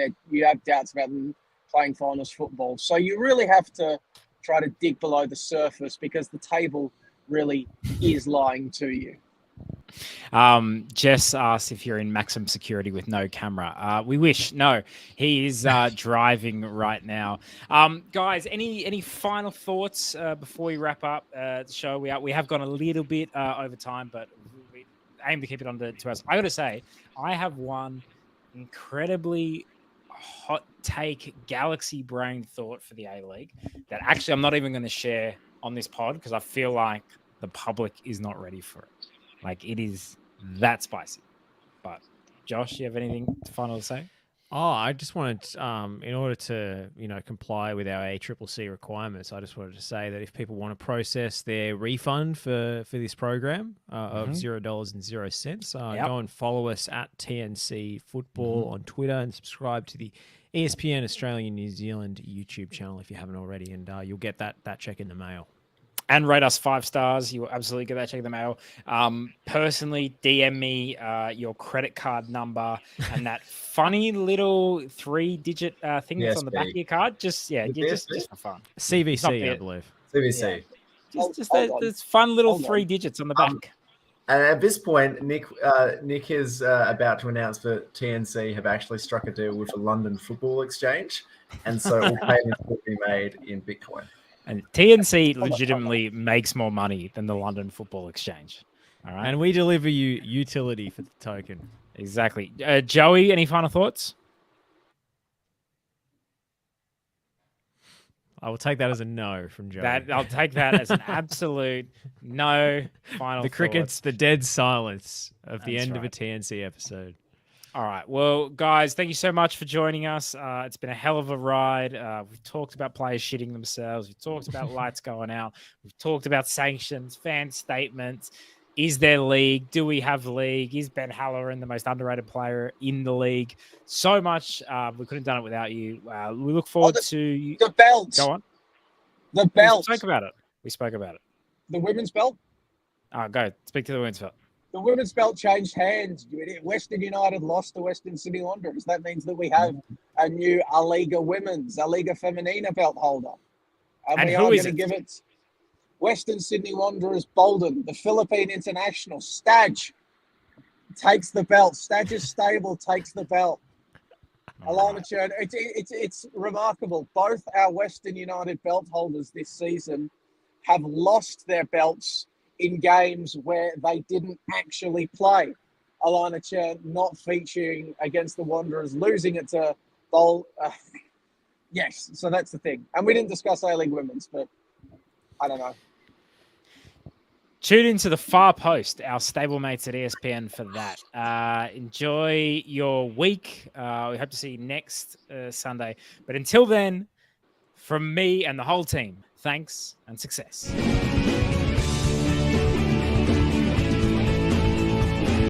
Speaker 7: doubts about them playing finals football. So you really have to try to dig below the surface because the table really is lying to you.
Speaker 5: Jess asked if you're in maximum security with no camera. We wish. No, he is driving right now. Guys, any final thoughts before we wrap up the show? We have gone a little bit over time, but we aim to keep it under 2 hours. I got to say, I have one incredibly hot take galaxy brain thought for the A-League that actually I'm not even going to share on this pod because I feel like the public is not ready for it. Like, it is that spicy. But Josh, you have anything final to say?
Speaker 6: Oh, I just wanted, in order to, comply with our ACCC requirements, I just wanted to say that if people want to process their refund for this program of $0.00, go and follow us at TNC Football on Twitter and subscribe to the ESPN Australia New Zealand YouTube channel if you haven't already, and you'll get that check in the mail.
Speaker 5: And rate us 5 stars. You will absolutely get that check in the mail. Personally, DM me your credit card number and that funny little 3-digit thing that's on the back of your card. Just for fun.
Speaker 6: CVC, I believe.
Speaker 8: CVC.
Speaker 5: Yeah. Just those fun little 3 digits on the back.
Speaker 8: And at this point, Nick is about to announce that TNC have actually struck a deal with the London Football Exchange, and so all payments will be made in Bitcoin.
Speaker 5: And TNC legitimately makes more money than the London Football Exchange. All right.
Speaker 6: And we deliver you utility for the token.
Speaker 5: Exactly. Joey, any final thoughts?
Speaker 6: I will take that as a no from Joey.
Speaker 5: I'll take that as an absolute no final
Speaker 6: The crickets, the dead silence of the end of a
Speaker 5: right.
Speaker 6: TNC episode.
Speaker 5: All right. Well, guys, thank you so much for joining us. It's been a hell of a ride. We've talked about players shitting themselves. We've talked about lights going out. We've talked about sanctions, fan statements. Is there league? Do we have league? Is Ben Halloran the most underrated player in the league? So much. We couldn't have done it without you. We look forward to
Speaker 7: the belt.
Speaker 5: Go on.
Speaker 7: The belt.
Speaker 5: We spoke about it.
Speaker 7: The women's belt.
Speaker 5: Go. Speak to the women's belt.
Speaker 7: The women's belt changed hands. Western United lost to Western City Wanderers. That means that we have a new A Liga Femenina belt holder.
Speaker 5: And
Speaker 7: we
Speaker 5: who
Speaker 7: are
Speaker 5: is
Speaker 7: going to
Speaker 5: it?
Speaker 7: give it Western Sydney Wanderers Bolden, the Philippine International. Stadge takes the belt. Stadge's stable takes the belt. Alana Chern, it's remarkable. Both our Western United belt holders this season have lost their belts in games where they didn't actually play. Alana Chern not featuring against the Wanderers, losing it to Bowl. Yes, so that's the thing. And we didn't discuss A-League Women's, but I don't know.
Speaker 5: Tune into the Far Post, our stablemates at ESPN for that. Enjoy your week. We hope to see you next Sunday. But until then, from me and the whole team, thanks and success.